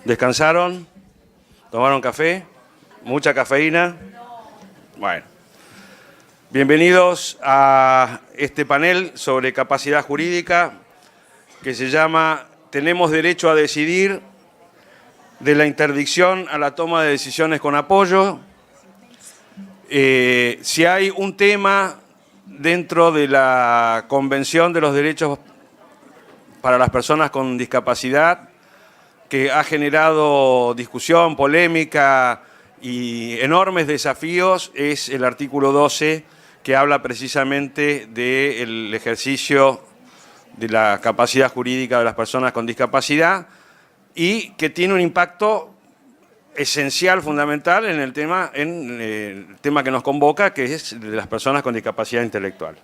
¿Descansaron? ¿Tomaron café? ¿Mucha cafeína? Bueno. Bienvenidos a este panel sobre capacidad jurídica que se llama «Tenemos derecho a decidir, de la interdicción a la toma de decisiones con apoyo». Si hay un tema dentro de la Convención de los Derechos para las Personas con Discapacidad que ha generado discusión, polémica y enormes desafíos, es el artículo 12, que habla precisamente del ejercicio de la capacidad jurídica de las personas con discapacidad y que tiene un impacto esencial, fundamental en el tema que nos convoca, que es de las personas con discapacidad intelectual.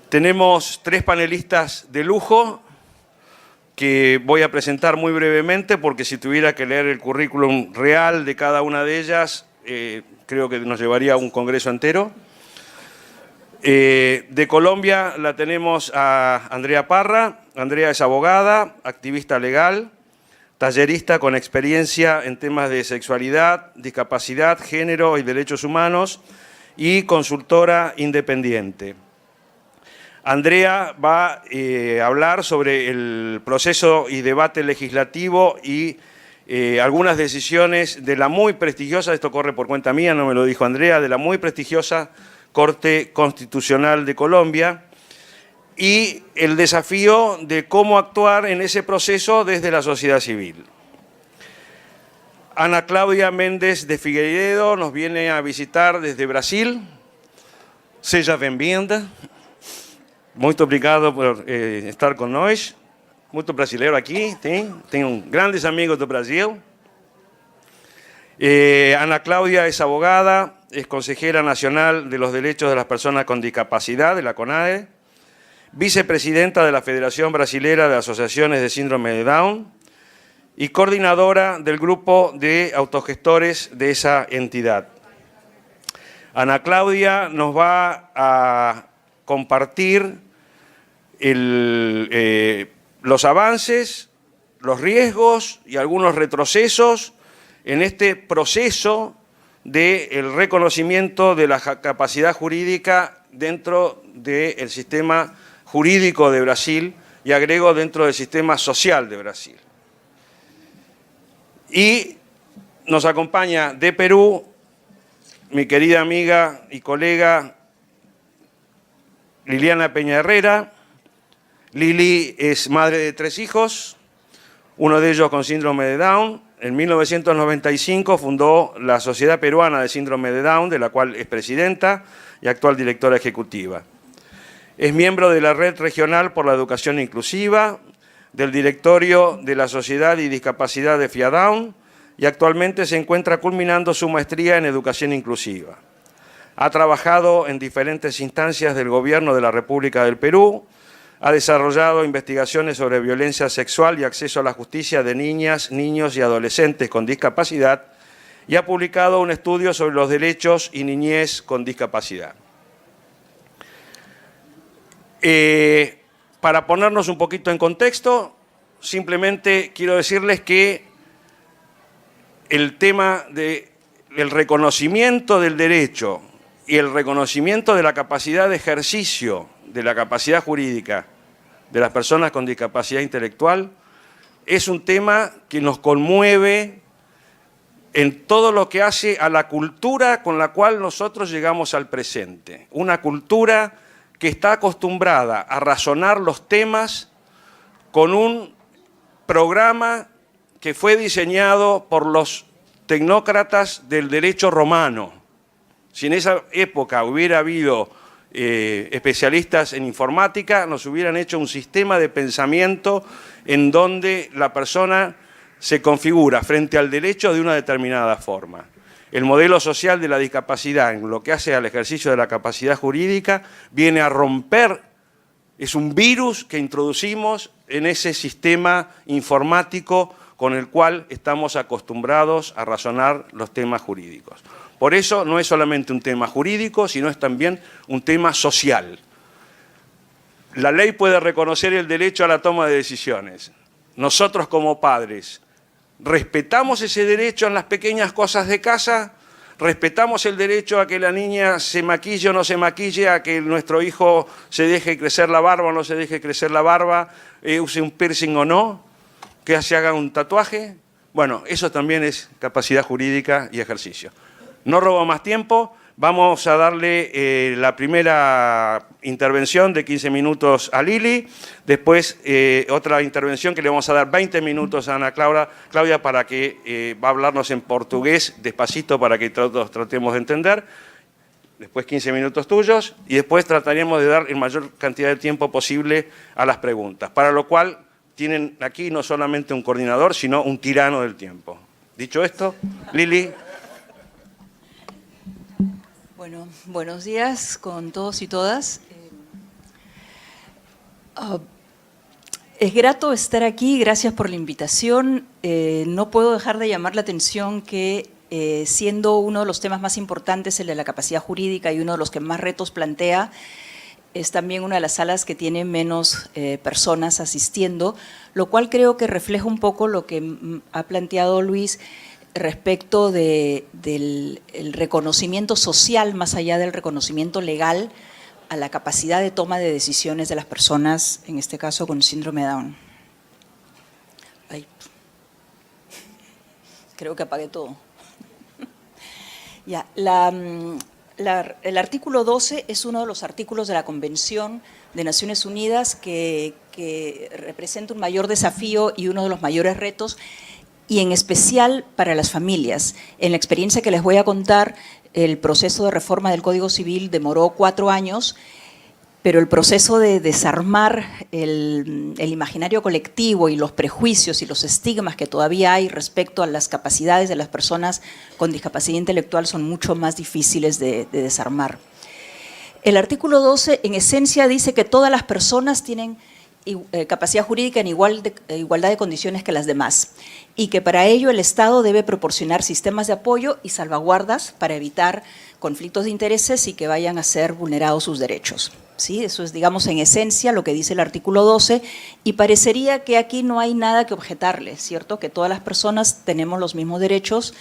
Tenemos 3 panelistas de lujo que voy a presentar muy brevemente, porque si tuviera que leer el currículum real de cada una de ellas, creo que nos llevaría un congreso entero. De Colombia la tenemos a Andrea Parra. Andrea es abogada, activista legal, tallerista con experiencia en temas de sexualidad, discapacidad, género y derechos humanos y consultora independiente. Andrea va a hablar sobre el proceso y debate legislativo y algunas decisiones de la muy prestigiosa, esto corre por cuenta mía, no me lo dijo Andrea, de la muy prestigiosa Corte Constitucional de Colombia y el desafío de cómo actuar en ese proceso desde la sociedad civil. Ana Cláudia Mendes de Figueiredo nos viene a visitar desde Brasil. Seja bem-vinda. Muito obrigado por estar conosco. Muito brasileiro aqui, tenho grandes amigos do Brasil. Ana Cláudia es abogada, es consejera nacional de los derechos de las personas con discapacidad de la CONADE, vicepresidenta de la Federación Brasilera de Asociaciones de Síndrome de Down y coordinadora del grupo de autogestores de esa entidad. Ana Cláudia nos va a compartir los avances, los riesgos y algunos retrocesos en este proceso del reconocimiento de la capacidad jurídica dentro del sistema jurídico de Brasil y agrego dentro del sistema social de Brasil. Y nos acompaña de Perú mi querida amiga y colega Liliana Peña Herrera. Lili es madre de 3 hijos, uno de ellos con síndrome de Down. En 1995 fundó la Sociedad Peruana de Síndrome de Down, de la cual es presidenta y actual directora ejecutiva. Es miembro de la Red Regional por la Educación Inclusiva, del directorio de la Sociedad y Discapacidad de FIADOWN y actualmente se encuentra culminando su maestría en Educación Inclusiva. Ha trabajado en diferentes instancias del Gobierno de la República del Perú, ha desarrollado investigaciones sobre violencia sexual y acceso a la justicia de niñas, niños y adolescentes con discapacidad y ha publicado un estudio sobre los derechos y niñez con discapacidad. Para ponernos un poquito en contexto, simplemente quiero decirles que el tema del reconocimiento del derecho y el reconocimiento de la capacidad de ejercicio de la capacidad jurídica de las personas con discapacidad intelectual es un tema que nos conmueve en todo lo que hace a la cultura con la cual nosotros llegamos al presente. Una cultura que está acostumbrada a razonar los temas con un programa que fue diseñado por los tecnócratas del derecho romano. Si en esa época hubiera habido especialistas en informática, nos hubieran hecho un sistema de pensamiento en donde la persona se configura frente al derecho de una determinada forma. El modelo social de la discapacidad, en lo que hace al ejercicio de la capacidad jurídica, viene a romper, es un virus que introducimos en ese sistema informático con el cual estamos acostumbrados a razonar los temas jurídicos. Por eso no es solamente un tema jurídico, sino es también un tema social. La ley puede reconocer el derecho a la toma de decisiones, nosotros como padres, ¿respetamos ese derecho en las pequeñas cosas de casa? ¿Respetamos el derecho a que la niña se maquille o no se maquille, a que nuestro hijo se deje crecer la barba o no se deje crecer la barba, use un piercing o no, que se haga un tatuaje? Bueno, eso también es capacidad jurídica y ejercicio. No robo más tiempo, vamos a darle la primera intervención de 15 minutos a Lili, después otra intervención que le vamos a dar 20 minutos a Ana Claudia para que va a hablarnos en portugués despacito para que todos tratemos de entender, después 15 minutos tuyos y después trataremos de dar en mayor cantidad de tiempo posible a las preguntas, para lo cual tienen aquí no solamente un coordinador, sino un tirano del tiempo. Dicho esto, Lili. Bueno, buenos días con todos y todas. Es grato estar aquí, gracias por la invitación. No puedo dejar de llamar la atención que siendo uno de los temas más importantes, el de la capacidad jurídica y uno de los que más retos plantea, es también una de las salas que tiene menos personas asistiendo, lo cual creo que refleja un poco lo que ha planteado Luis respecto del reconocimiento social, más allá del reconocimiento legal, a la capacidad de toma de decisiones de las personas, en este caso con síndrome de Down. Ay, creo que apagué todo. Ya, el artículo 12 es uno de los artículos de la Convención de Naciones Unidas que representa un mayor desafío y uno de los mayores retos, y en especial para las familias. En la experiencia que les voy a contar, el proceso de reforma del Código Civil demoró 4 años, pero el proceso de desarmar el imaginario colectivo y los prejuicios y los estigmas que todavía hay respecto a las capacidades de las personas con discapacidad intelectual son mucho más difíciles de desarmar. El artículo 12, en esencia, dice que todas las personas tienen capacidad jurídica en igualdad de condiciones que las demás y que para ello el Estado debe proporcionar sistemas de apoyo y salvaguardas para evitar conflictos de intereses y que vayan a ser vulnerados sus derechos. ¿Sí? Eso es, digamos, en esencia lo que dice el artículo 12 y parecería que aquí no hay nada que objetarle, ¿cierto? Que todas las personas tenemos los mismos derechos.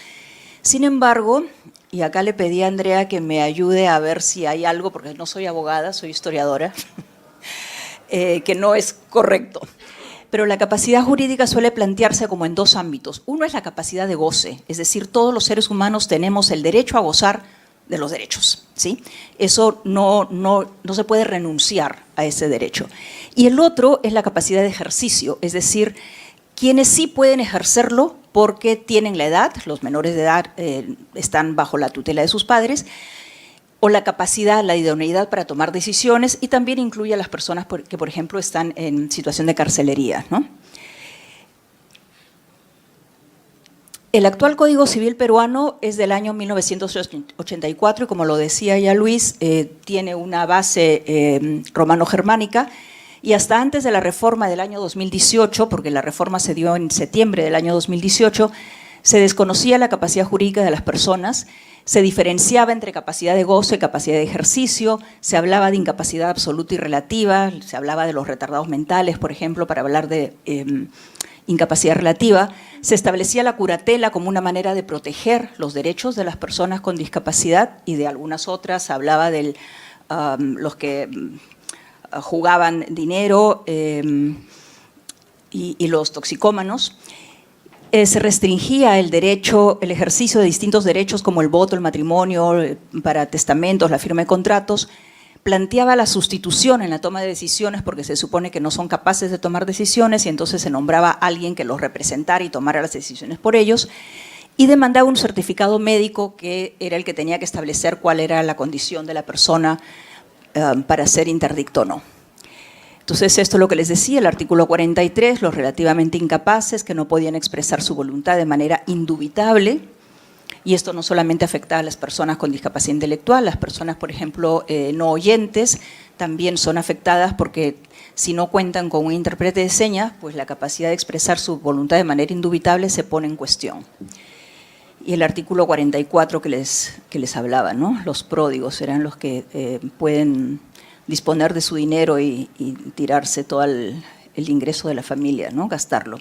Sin embargo, y acá le pedí a Andrea que me ayude a ver si hay algo, porque no soy abogada, soy historiadora, que no es correcto. Pero la capacidad jurídica suele plantearse como en 2 ámbitos. Uno es la capacidad de goce, es decir, todos los seres humanos tenemos el derecho a gozar de los derechos, ¿sí? Eso no se puede renunciar a ese derecho. Y el otro es la capacidad de ejercicio, es decir, quienes sí pueden ejercerlo porque tienen la edad, los menores de edad están bajo la tutela de sus padres, o la capacidad, la idoneidad para tomar decisiones, y también incluye a las personas que, por ejemplo, están en situación de carcelería, ¿no? El actual Código Civil peruano es del año 1984 y, como lo decía ya Luis, tiene una base romano-germánica, y hasta antes de la reforma del año 2018, porque la reforma se dio en septiembre del año 2018, se desconocía la capacidad jurídica de las personas, se diferenciaba entre capacidad de goce y capacidad de ejercicio, se hablaba de incapacidad absoluta y relativa, se hablaba de los retardados mentales, por ejemplo, para hablar de incapacidad relativa, se establecía la curatela como una manera de proteger los derechos de las personas con discapacidad, y de algunas otras se hablaba de los que jugaban dinero y los toxicómanos. Se restringía el derecho, el ejercicio de distintos derechos como el voto, el matrimonio, para testamentos, la firma de contratos. Planteaba la sustitución en la toma de decisiones porque se supone que no son capaces de tomar decisiones, y entonces se nombraba a alguien que los representara y tomara las decisiones por ellos, y demandaba un certificado médico que era el que tenía que establecer cuál era la condición de la persona para ser interdicto o no. Entonces, esto es lo que les decía, el artículo 43, los relativamente incapaces que no podían expresar su voluntad de manera indubitable, y esto no solamente afectaba a las personas con discapacidad intelectual, las personas, por ejemplo, no oyentes, también son afectadas porque si no cuentan con un intérprete de señas, pues la capacidad de expresar su voluntad de manera indubitable se pone en cuestión. Y el artículo 44 que les hablaba, ¿no? Los pródigos eran los que pueden disponer de su dinero y tirarse todo el el ingreso de la familia, ¿no? Gastarlo.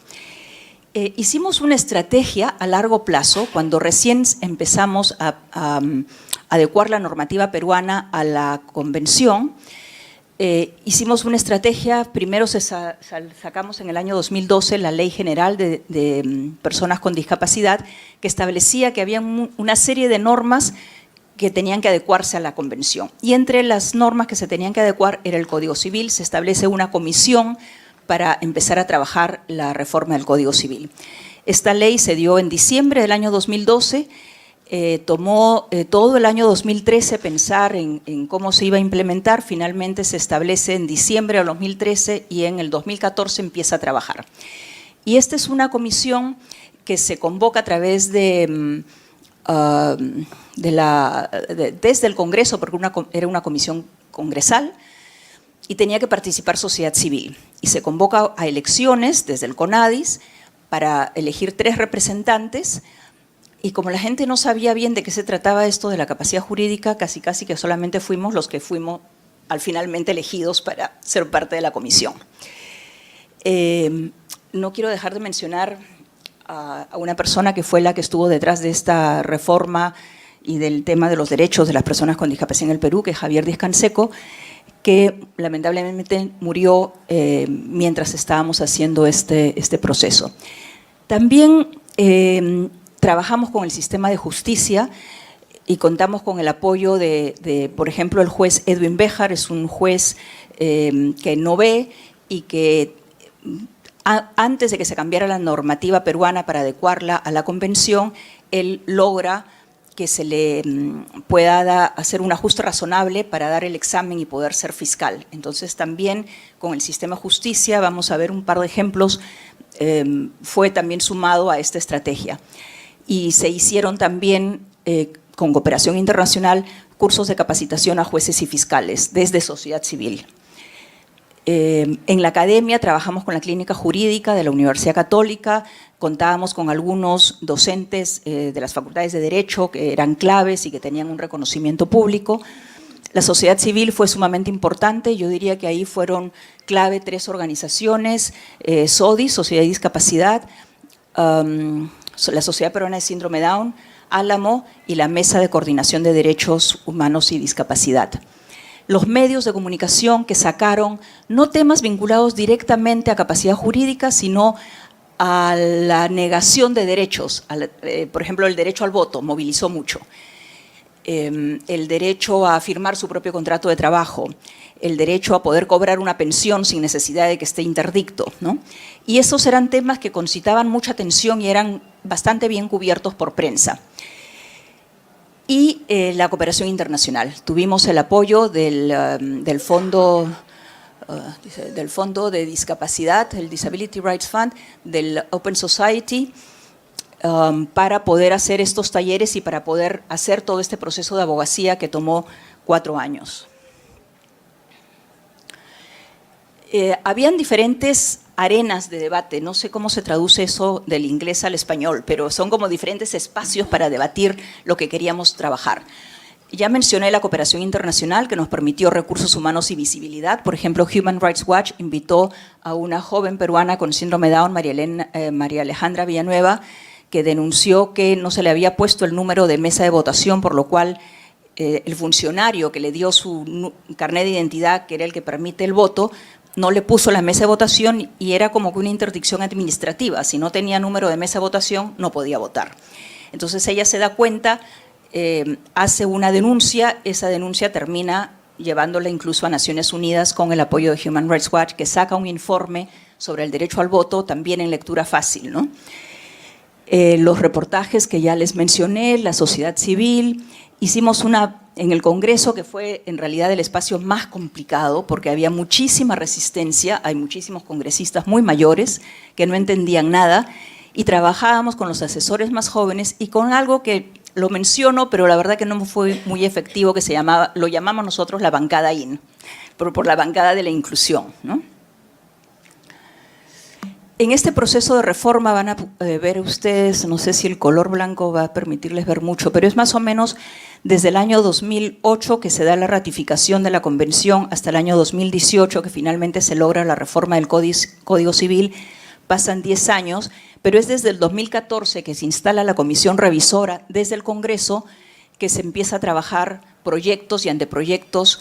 Hicimos una estrategia a largo plazo cuando recién empezamos a adecuar la normativa peruana a la convención. Hicimos una estrategia, primero sacamos en el año 2012 la Ley General de Personas con Discapacidad, que establecía que había una serie de normas que tenían que adecuarse a la convención. Y entre las normas que se tenían que adecuar era el Código Civil. Se establece una comisión para empezar a trabajar la reforma del Código Civil. Esta ley se dio en diciembre del año 2012, tomó todo el año 2013 pensar en cómo se iba a implementar, finalmente se establece en diciembre del 2013 y en el 2014 empieza a trabajar. Y esta es una comisión que se convoca a través desde el Congreso, porque era una comisión congresal, y tenía que participar sociedad civil. Y se convoca a elecciones desde el CONADIS para elegir 3 representantes, y como la gente no sabía bien de qué se trataba esto de la capacidad jurídica, casi que solamente fuimos los que fuimos finalmente elegidos para ser parte de la comisión. No quiero dejar de mencionar a una persona que fue la que estuvo detrás de esta reforma y del tema de los derechos de las personas con discapacidad en el Perú, que es Javier Díaz-Canseco, que lamentablemente murió mientras estábamos haciendo este proceso. También trabajamos con el sistema de justicia y contamos con el apoyo de, por ejemplo, el juez Edwin Béjar. Es un juez que no ve y que antes de que se cambiara la normativa peruana para adecuarla a la convención, él logra que se le pueda hacer un ajuste razonable para dar el examen y poder ser fiscal. Entonces también con el sistema de justicia, vamos a ver un par de ejemplos, fue también sumado a esta estrategia. Y se hicieron también, con cooperación internacional, cursos de capacitación a jueces y fiscales desde sociedad civil. En la academia trabajamos con la Clínica Jurídica de la Universidad Católica, contábamos con algunos docentes de las facultades de Derecho que eran claves y que tenían un reconocimiento público. La sociedad civil fue sumamente importante, yo diría que ahí fueron clave 3 organizaciones, SODI, Sociedad de Discapacidad, la Sociedad Peruana de Síndrome Down, Álamo y la Mesa de Coordinación de Derechos Humanos y Discapacidad. Los medios de comunicación que sacaron no temas vinculados directamente a capacidad jurídica, sino a la negación de derechos. Por ejemplo, el derecho al voto movilizó mucho. El derecho a firmar su propio contrato de trabajo, el derecho a poder cobrar una pensión sin necesidad de que esté interdicto, ¿no? Y esos eran temas que concitaban mucha atención y eran bastante bien cubiertos por prensa. Y la cooperación internacional. Tuvimos el apoyo del Fondo de Discapacidad, el Disability Rights Fund, del Open Society, para poder hacer estos talleres y para poder hacer todo este proceso de abogacía que tomó 4 años. Habían diferentes arenas de debate, no sé cómo se traduce eso del inglés al español, pero son como diferentes espacios para debatir lo que queríamos trabajar. Ya mencioné la cooperación internacional que nos permitió recursos humanos y visibilidad. Por ejemplo, Human Rights Watch invitó a una joven peruana con síndrome Down, María Alejandra Villanueva, que denunció que no se le había puesto el número de mesa de votación, por lo cual el funcionario que le dio su carnet de identidad, que era el que permite el voto, no le puso la mesa de votación y era como que una interdicción administrativa. Si no tenía número de mesa de votación, no podía votar. Entonces ella se da cuenta, hace una denuncia, esa denuncia termina llevándola incluso a Naciones Unidas con el apoyo de Human Rights Watch, que saca un informe sobre el derecho al voto, también en lectura fácil, ¿no? Los reportajes que ya les mencioné, la sociedad civil. Hicimos una en el Congreso que fue en realidad el espacio más complicado porque había muchísima resistencia, hay muchísimos congresistas muy mayores que no entendían nada y trabajábamos con los asesores más jóvenes y con algo que lo menciono, pero la verdad que no fue muy efectivo, que lo llamamos nosotros la bancada IN, pero por la bancada de la inclusión, ¿no? En este proceso de reforma van a ver ustedes, no sé si el color blanco va a permitirles ver mucho, pero es más o menos Desde el año 2008, que se da la ratificación de la Convención, hasta el año 2018, que finalmente se logra la reforma del Código Civil, pasan 10 años, pero es desde el 2014 que se instala la Comisión Revisora desde el Congreso, que se empieza a trabajar proyectos y anteproyectos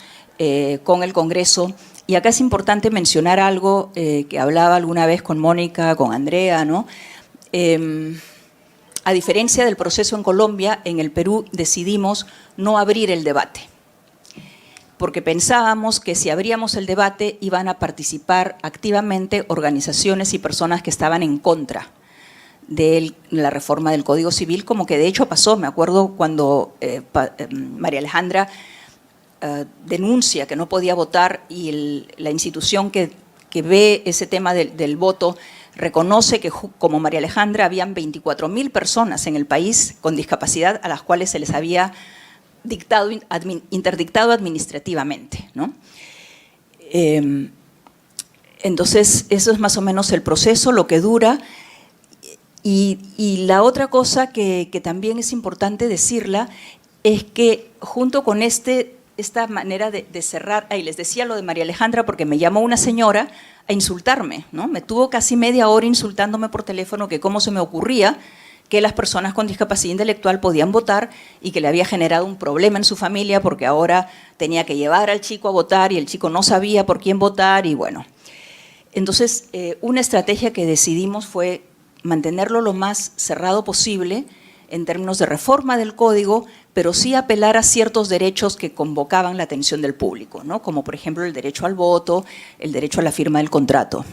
con el Congreso. Y acá es importante mencionar algo que hablaba alguna vez con Mónica, con Andrea, ¿no? A diferencia del proceso en Colombia, en el Perú decidimos no abrir el debate, porque pensábamos que si abríamos el debate iban a participar activamente organizaciones y personas que estaban en contra de la reforma del Código Civil, como que de hecho pasó. Me acuerdo cuando María Alejandra denuncia que no podía votar y la institución que ve ese tema del voto reconoce que, como María Alejandra, habían 24.000 personas en el país con discapacidad a las cuales se les había interdictado administrativamente, ¿no? Entonces, eso es más o menos el proceso, lo que dura. Y la otra cosa que también es importante decirla es que junto con esta manera de cerrar, ahí les decía lo de María Alejandra porque me llamó una señora a insultarme, ¿no? Me tuvo casi media hora insultándome por teléfono que cómo se me ocurría que las personas con discapacidad intelectual podían votar y que le había generado un problema en su familia porque ahora tenía que llevar al chico a votar y el chico no sabía por quién votar y bueno. Entonces, una estrategia que decidimos fue mantenerlo lo más cerrado posible en términos de reforma del código, pero sí apelar a ciertos derechos que convocaban la atención del público, ¿no? Como por ejemplo el derecho al voto, el derecho a la firma del contrato.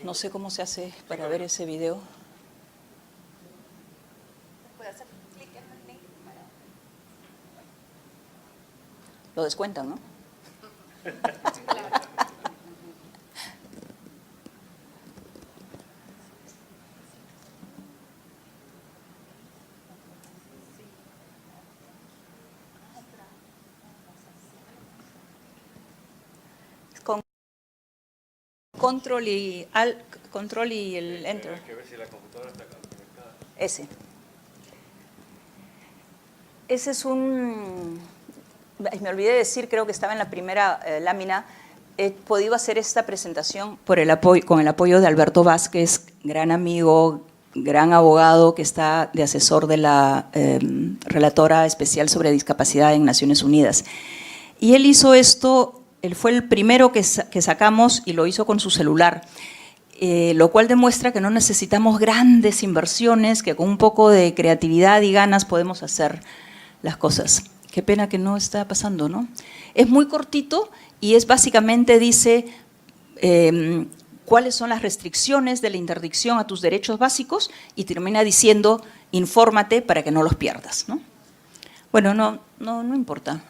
No sé cómo se hace para ver ese video. Lo descuentan, ¿no? Con control y el enter. Hay que ver si la computadora está conectada. Ese es un... Me olvidé de decir, creo que estaba en la primera lámina. He podido hacer esta presentación con el apoyo de Alberto Vázquez, gran amigo, gran abogado que está de asesor de la relatora especial sobre discapacidad en Naciones Unidas. Y él hizo esto, él fue el primero que sacamos y lo hizo con su celular, lo cual demuestra que no necesitamos grandes inversiones, que con un poco de creatividad y ganas podemos hacer las cosas. Qué pena que no está pasando, ¿no? Es muy cortito y es básicamente, dice, cuáles son las restricciones de la interdicción a tus derechos básicos y termina diciendo, infórmate para que no los pierdas, ¿no? Bueno, no importa.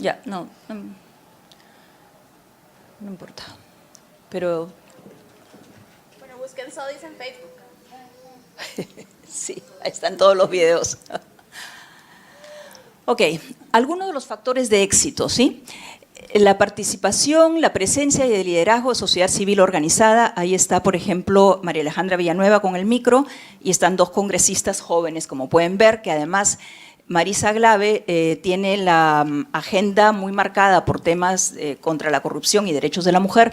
Ya, no importa. Pero... Bueno, busquen Sodis en Facebook. Sí, ahí están todos los videos. Ok, algunos de los factores de éxito, ¿sí? La participación, la presencia y el liderazgo de sociedad civil organizada. Ahí está, por ejemplo, María Alejandra Villanueva con el micro y están dos congresistas jóvenes, como pueden ver, que además... Marisa Glave tiene la agenda muy marcada por temas contra la corrupción y derechos de la mujer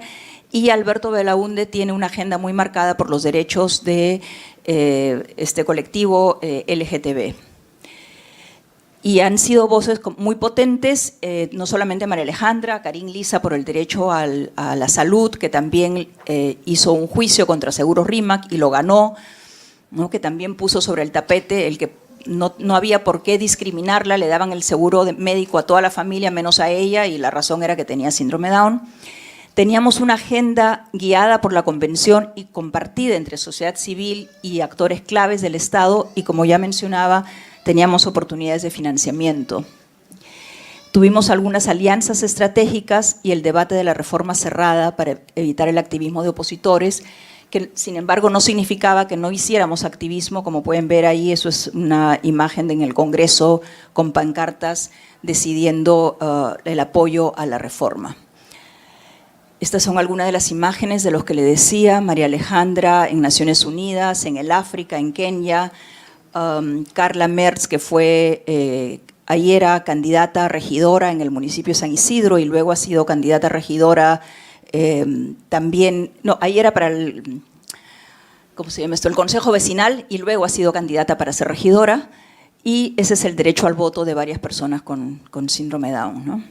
y Alberto Belaunde tiene una agenda muy marcada por los derechos de este colectivo LGTB. Y han sido voces muy potentes, no solamente María Alejandra, Karin Lisa por el derecho a la salud, que también hizo un juicio contra Seguros RIMAC y lo ganó, ¿no? Que también puso sobre el tapete el que no había por qué discriminarla, le daban el seguro médico a toda la familia menos a ella y la razón era que tenía síndrome Down. Teníamos una agenda guiada por la Convención y compartida entre sociedad civil y actores claves del Estado y, como ya mencionaba, teníamos oportunidades de financiamiento. Tuvimos algunas alianzas estratégicas y el debate de la reforma cerrada para evitar el activismo de opositores, que sin embargo no significaba que no hiciéramos activismo. Como pueden ver ahí, eso es una imagen en el Congreso con pancartas decidiendo el apoyo a la reforma. Estas son algunas de las imágenes de los que le decía, María Alejandra en Naciones Unidas, en el África, en Kenia, Carla Merz, que fue ayer candidata a regidora en el municipio de San Isidro y luego ha sido candidata a regidora también, no, ayer para el, ¿cómo se llama esto? El Consejo Vecinal y luego ha sido candidata para ser regidora, y ese es el derecho al voto de varias personas con síndrome Down, ¿no?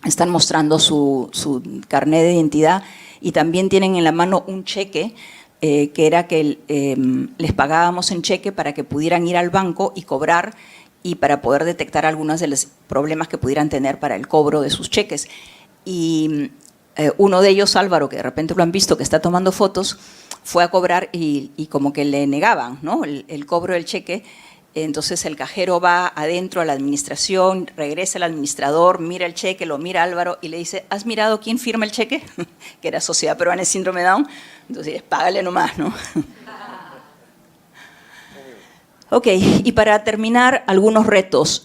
Están mostrando su carnet de identidad y también tienen en la mano un cheque que era que les pagábamos en cheque para que pudieran ir al banco y cobrar y para poder detectar algunos de los problemas que pudieran tener para el cobro de sus cheques. Y uno de ellos, Álvaro, que de repente lo han visto, que está tomando fotos, fue a cobrar y como que le negaban, ¿no?, el cobro del cheque. Entonces el cajero va adentro a la administración, regresa al administrador, mira el cheque, lo mira Álvaro y le dice, ¿has mirado quién firma el cheque? Que era Sociedad Peruana de Síndrome Down. Entonces, págale nomás, ¿no? Ok, y para terminar, algunos retos.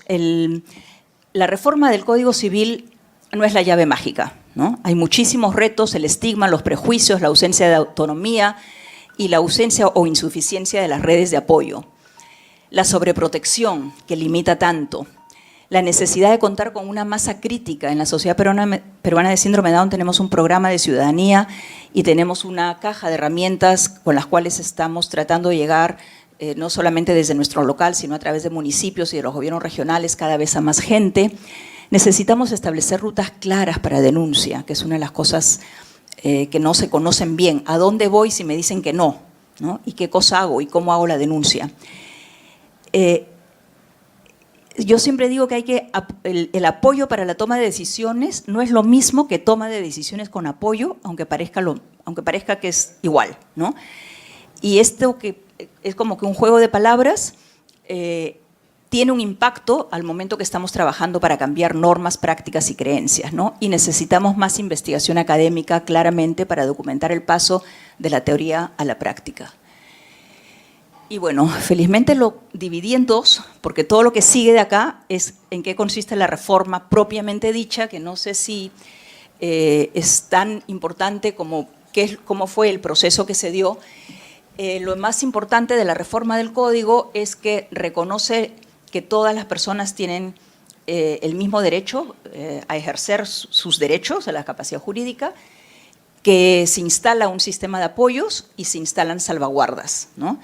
La reforma del Código Civil no es la llave mágica, ¿no? Hay muchísimos retos, el estigma, los prejuicios, la ausencia de autonomía y la ausencia o insuficiencia de las redes de apoyo. La sobreprotección, que limita tanto. La necesidad de contar con una masa crítica. En la Sociedad Peruana de Síndrome Down tenemos un programa de ciudadanía y tenemos una caja de herramientas con las cuales estamos tratando de llegar, no solamente desde nuestro local, sino a través de municipios y de los gobiernos regionales, cada vez a más gente. Necesitamos establecer rutas claras para denuncia, que es una de las cosas que no se conocen bien. ¿A dónde voy si me dicen que no? ¿No? ¿Y qué cosa hago? ¿Y cómo hago la denuncia? Yo siempre digo que el apoyo para la toma de decisiones no es lo mismo que toma de decisiones con apoyo, aunque parezca que es igual, ¿no? Y esto que es como que un juego de palabras tiene un impacto al momento que estamos trabajando para cambiar normas, prácticas y creencias, ¿no? Y necesitamos más investigación académica claramente para documentar el paso de la teoría a la práctica. Y bueno, felizmente lo dividí en dos, porque todo lo que sigue de acá es en qué consiste la reforma propiamente dicha, que no sé si es tan importante como cómo fue el proceso que se dio. Lo más importante de la reforma del Código es que reconoce que todas las personas tienen el mismo derecho a ejercer sus derechos a la capacidad jurídica, que se instala un sistema de apoyos y se instalan salvaguardas, ¿no?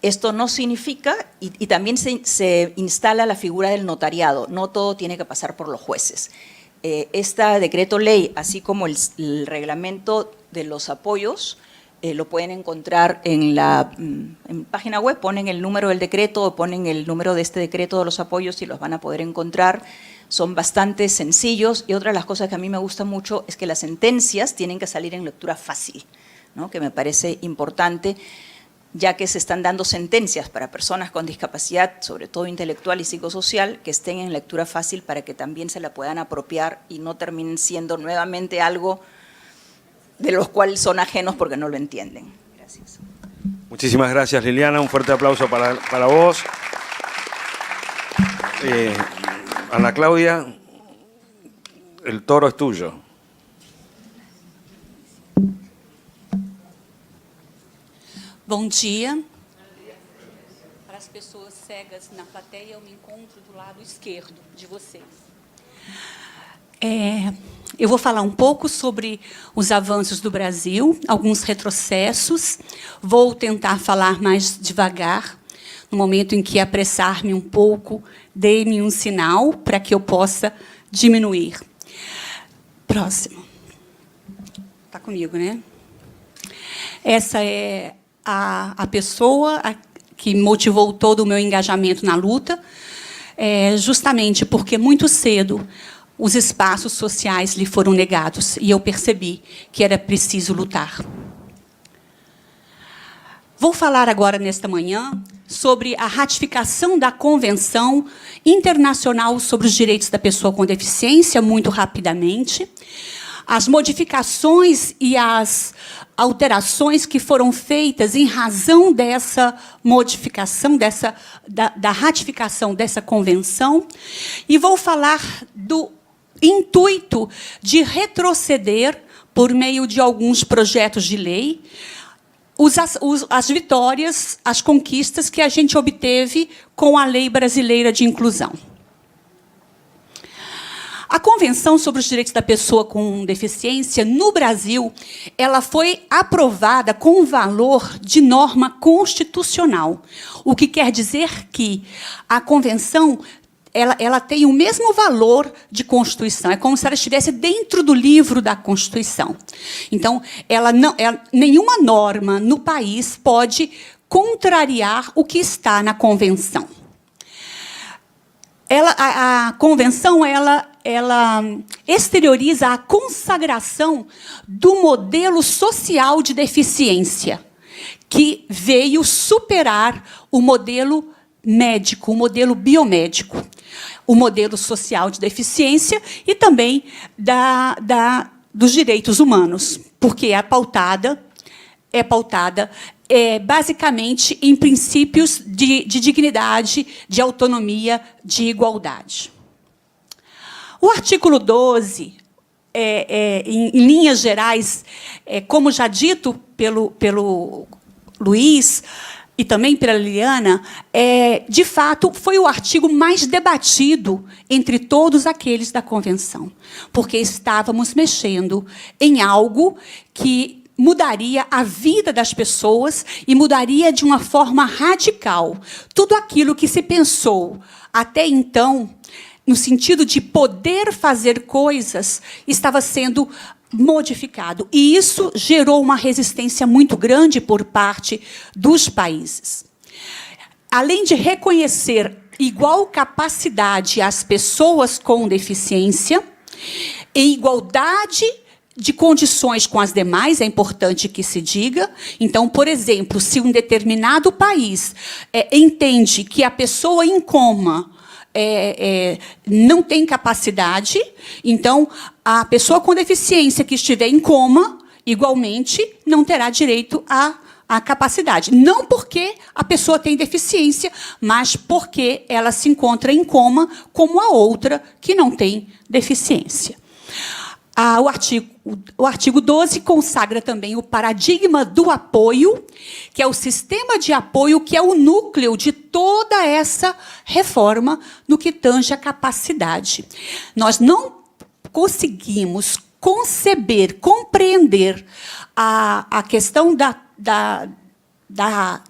Esto no significa, y también se instala la figura del notariado, no todo tiene que pasar por los jueces. Este decreto ley, así como el reglamento de los apoyos, lo pueden encontrar en la página web, ponen el número del decreto o ponen el número de este decreto de los apoyos y los van a poder encontrar. Son bastante sencillos, y otra de las cosas que a mí me gusta mucho es que las sentencias tienen que salir en lectura fácil, ¿no?, que me parece importante, ya que se están dando sentencias para personas con discapacidad, sobre todo intelectual y psicosocial, que estén en lectura fácil para que también se la puedan apropiar y no terminen siendo nuevamente algo de los cuales son ajenos porque no lo entienden. Gracias. Muchísimas gracias, Liliana. Un fuerte aplauso para vos. Ana Claudia, el toro es tuyo. Bom dia. Para as pessoas cegas na plateia, eu me encontro do lado esquerdo de vocês. Eu vou falar um pouco sobre os avanços do Brasil, alguns retrocessos. Vou tentar falar mais devagar. No momento em que apressar-me um pouco, dê-me um sinal para que eu possa diminuir. Próximo. Está comigo, né? Essa é a pessoa que motivou todo o meu engajamento na luta, justamente porque muito cedo os espaços sociais lhe foram negados e eu percebi que era preciso lutar. Vou falar agora, nesta manhã, sobre a ratificação da Convenção Internacional sobre os Direitos da Pessoa com Deficiência, muito rapidamente. as modificações e as alterações que foram feitas em razão dessa modificação, da ratificação dessa convenção, e vou falar do intuito de retroceder, por meio de alguns projetos de lei, as vitórias, as conquistas que a gente obteve com a Lei Brasileira de Inclusão. A Convenção sobre os Direitos da Pessoa com Deficiência, no Brasil, ela foi aprovada com valor de norma constitucional, o que quer dizer que a Convenção ela tem o mesmo valor de Constituição, é como se ela estivesse dentro do livro da Constituição. Então, nenhuma norma no país pode contrariar o que está na Convenção. A Convenção ela exterioriza a consagração do modelo social de deficiência, que veio superar o modelo médico, o modelo biomédico, o modelo social de deficiência e também dos direitos humanos, porque é pautada basicamente em princípios de dignidade, de autonomia, de igualdade. O artigo 12, em linhas gerais, como já dito pelo Luiz e também pela Liliana, de fato, foi o artigo mais debatido entre todos aqueles da Convenção, porque estávamos mexendo em algo que mudaria a vida das pessoas e mudaria de uma forma radical tudo aquilo que se pensou até então, no sentido de poder fazer coisas, estava sendo modificado. E isso gerou uma resistência muito grande por parte dos países. Além de reconhecer igual capacidade às pessoas com deficiência, e igualdade de condições com as demais, é importante que se diga. Então, por exemplo, se um determinado país entende que a pessoa em coma não tem capacidade, então, a pessoa com deficiência que estiver em coma, igualmente, não terá direito à capacidade. Não porque a pessoa tem deficiência, mas porque ela se encontra em coma, como a outra que não tem deficiência. O artigo 12 consagra também o paradigma do apoio, que é o sistema de apoio que é o núcleo de toda essa reforma no que tange a capacidade. Nós não conseguimos conceber, compreender a questão da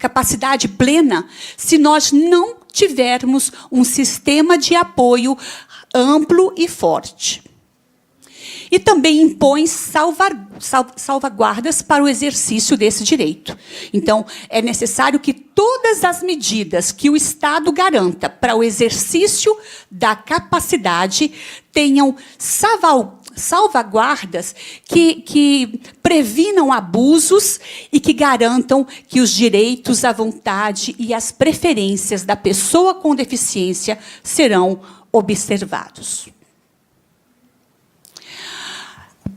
capacidade plena se nós não tivermos um sistema de apoio amplo e forte. E também impõe salvaguardas para o exercício desse direito. Então, é necessário que todas as medidas que o Estado garanta para o exercício da capacidade tenham salvaguardas que previnam abusos e que garantam que os direitos, a vontade e as preferências da pessoa com deficiência serão observados.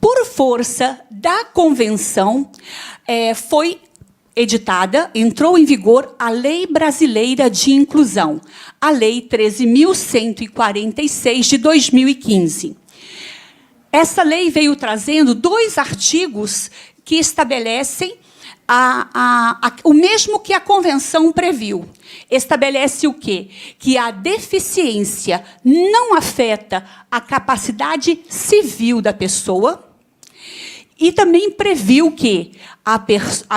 Por força da Convenção, foi editada, entrou em vigor a Lei Brasileira de Inclusão, a Lei 13.146, de 2015. Essa lei veio trazendo 2 artigos que estabelecem o mesmo que a Convenção previu. Estabelece o quê? Que a deficiência não afeta a capacidade civil da pessoa, e também previu que a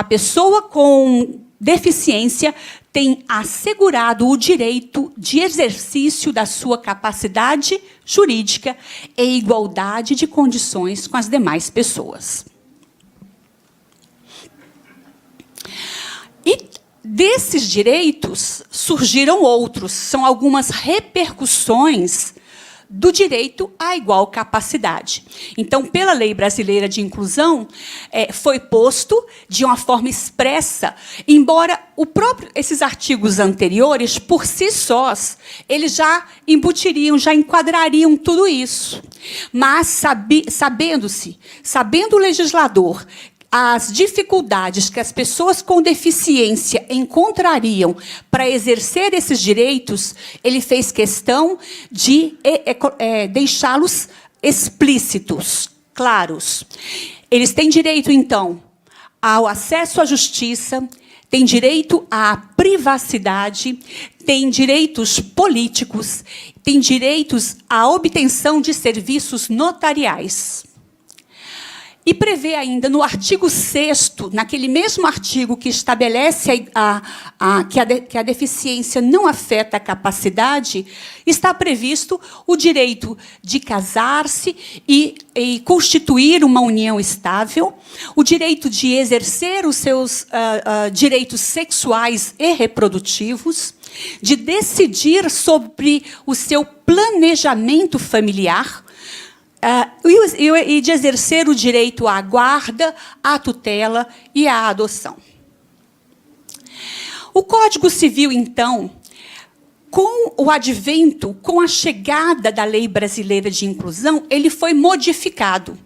pessoa com deficiência tem assegurado o direito de exercício da sua capacidade jurídica em igualdade de condições com as demais pessoas. E desses direitos surgiram outros, são algumas repercussões do direito à igual capacidade. Então, pela Lei Brasileira de Inclusão, foi posto de uma forma expressa, embora esses artigos anteriores, por si sós, eles já embutiriam, já enquadrariam tudo isso. Mas, sabendo o legislador as dificuldades que as pessoas com deficiência encontrariam para exercer esses direitos, ele fez questão de deixá-los explícitos, claros. Eles têm direito, então, ao acesso à justiça, têm direito à privacidade, têm direitos políticos, têm direitos à obtenção de serviços notariais. E prevê ainda no artigo 6º, naquele mesmo artigo que estabelece que a deficiência não afeta a capacidade, está previsto o direito de casar-se e constituir uma união estável, o direito de exercer os seus direitos sexuais e reprodutivos, de decidir sobre o seu planejamento familiar, e de exercer o direito à guarda, à tutela e à adoção. O Código Civil, então, com o advento, com a chegada da Lei Brasileira de Inclusão, ele foi modificado.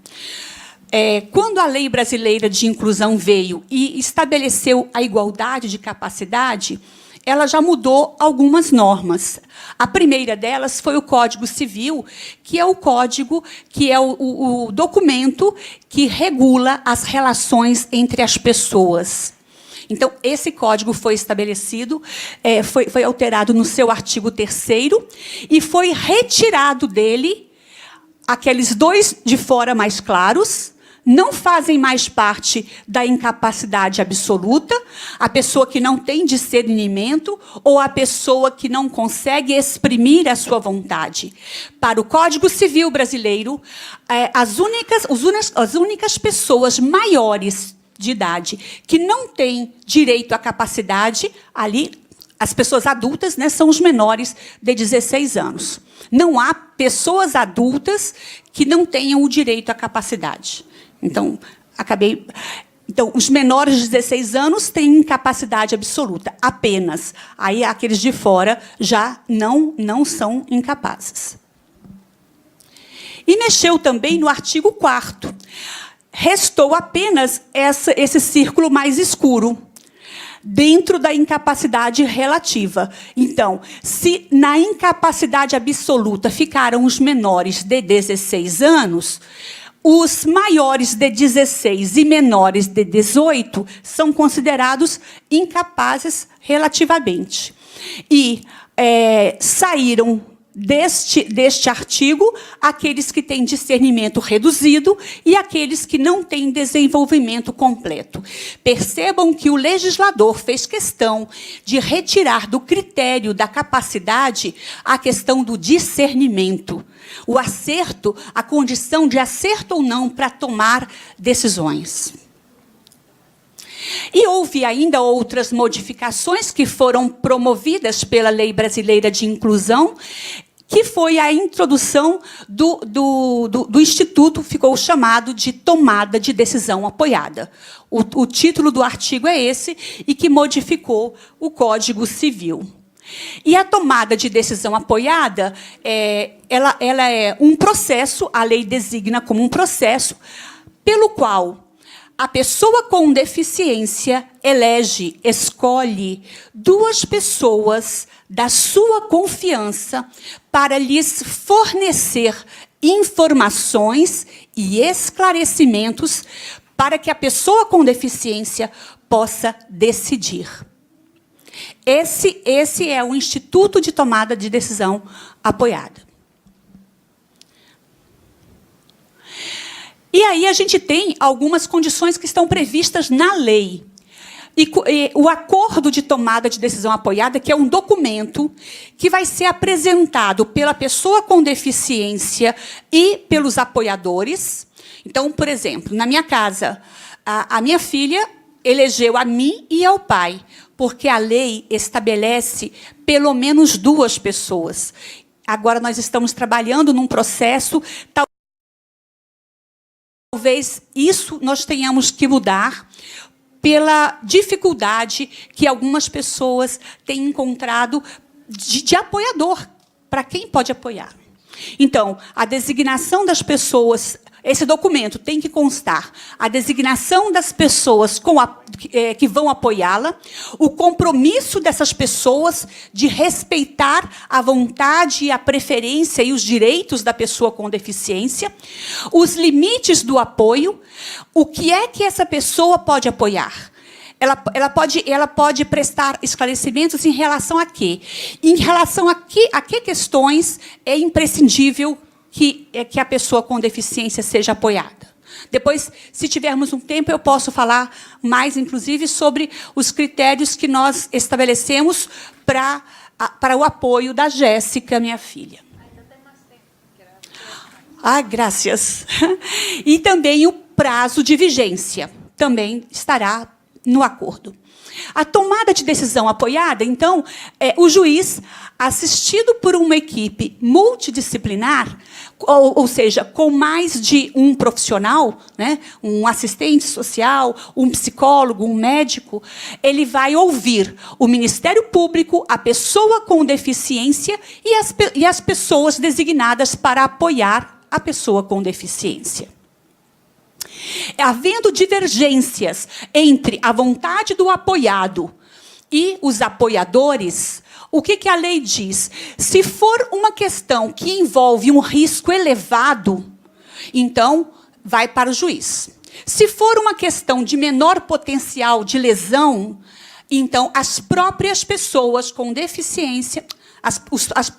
Quando a Lei Brasileira de Inclusão veio e estabeleceu a igualdade de capacidade, ela já mudou algumas normas. A primeira delas foi o Código Civil, que é o código, que é o documento que regula as relações entre as pessoas. Então, esse código foi estabelecido, foi alterado no seu artigo 3º, e foi retirado dele aqueles dois de fora mais claros, não fazem mais parte da incapacidade absoluta, a pessoa que não tem discernimento ou a pessoa que não consegue exprimir a sua vontade. Para o Código Civil brasileiro, as únicas pessoas maiores de idade que não têm direito à capacidade, ali, as pessoas adultas, né, são os menores de 16 anos. Não há pessoas adultas que não tenham o direito à capacidade. Então, os menores de 16 anos têm incapacidade absoluta, apenas. Aí, aqueles de fora já não são incapazes. E mexeu também no artigo 4º. Restou apenas esse círculo mais escuro, dentro da incapacidade relativa. Então, se na incapacidade absoluta ficaram os menores de 16 anos, os maiores de 16 e menores de 18 são considerados incapazes relativamente. E saíram deste artigo aqueles que têm discernimento reduzido e aqueles que não têm desenvolvimento completo. Percebam que o legislador fez questão de retirar do critério da capacidade a questão do discernimento, o acerto, a condição de acerto ou não para tomar decisões. E houve ainda outras modificações que foram promovidas pela Lei Brasileira de Inclusão, que foi a introdução do Instituto, ficou chamado de tomada de decisão apoiada. O título do artigo é esse, e que modificou o Código Civil. E a tomada de decisão apoiada, ela é um processo, a lei designa como um processo, pelo qual a pessoa com deficiência escolhe duas pessoas da sua confiança para lhes fornecer informações e esclarecimentos para que a pessoa com deficiência possa decidir. Esse é o Instituto de Tomada de Decisão Apoiada. E aí a gente tem algumas condições que estão previstas na lei. E o acordo de tomada de decisão apoiada, que é um documento que vai ser apresentado pela pessoa com deficiência e pelos apoiadores. Então, por exemplo, na minha casa, a minha filha elegeu a mim e ao pai, porque a lei estabelece pelo menos duas pessoas. agora nós estamos trabalhando num processo, talvez isso nós tenhamos que mudar pela dificuldade que algumas pessoas têm encontrado de apoiador, para quem pode apoiar. Então, a designação das pessoas, esse documento tem que constar a designação das pessoas que vão apoiá-la, o compromisso dessas pessoas de respeitar a vontade, a preferência e os direitos da pessoa com deficiência, os limites do apoio, o que é que essa pessoa pode apoiar. Ela pode prestar esclarecimentos em relação a quê? Em relação a que questões é imprescindível que a pessoa com deficiência seja apoiada. Depois, se tivermos um tempo, eu posso falar mais, inclusive, sobre os critérios que nós estabelecemos para o apoio da Jéssica, minha filha. Ah, graças. E também o prazo de vigência também estará no acordo. A tomada de decisão apoiada, então, o juiz, assistido por uma equipe multidisciplinar, ou seja, com mais de um profissional, né, um assistente social, um psicólogo, um médico, ele vai ouvir o Ministério Público, a pessoa com deficiência e as pessoas designadas para apoiar a pessoa com deficiência. Havendo divergências entre a vontade do apoiado e os apoiadores, o que a lei diz? Se for uma questão que envolve um risco elevado, então vai para o juiz. Se for uma questão de menor potencial de lesão, então as próprias pessoas com deficiência,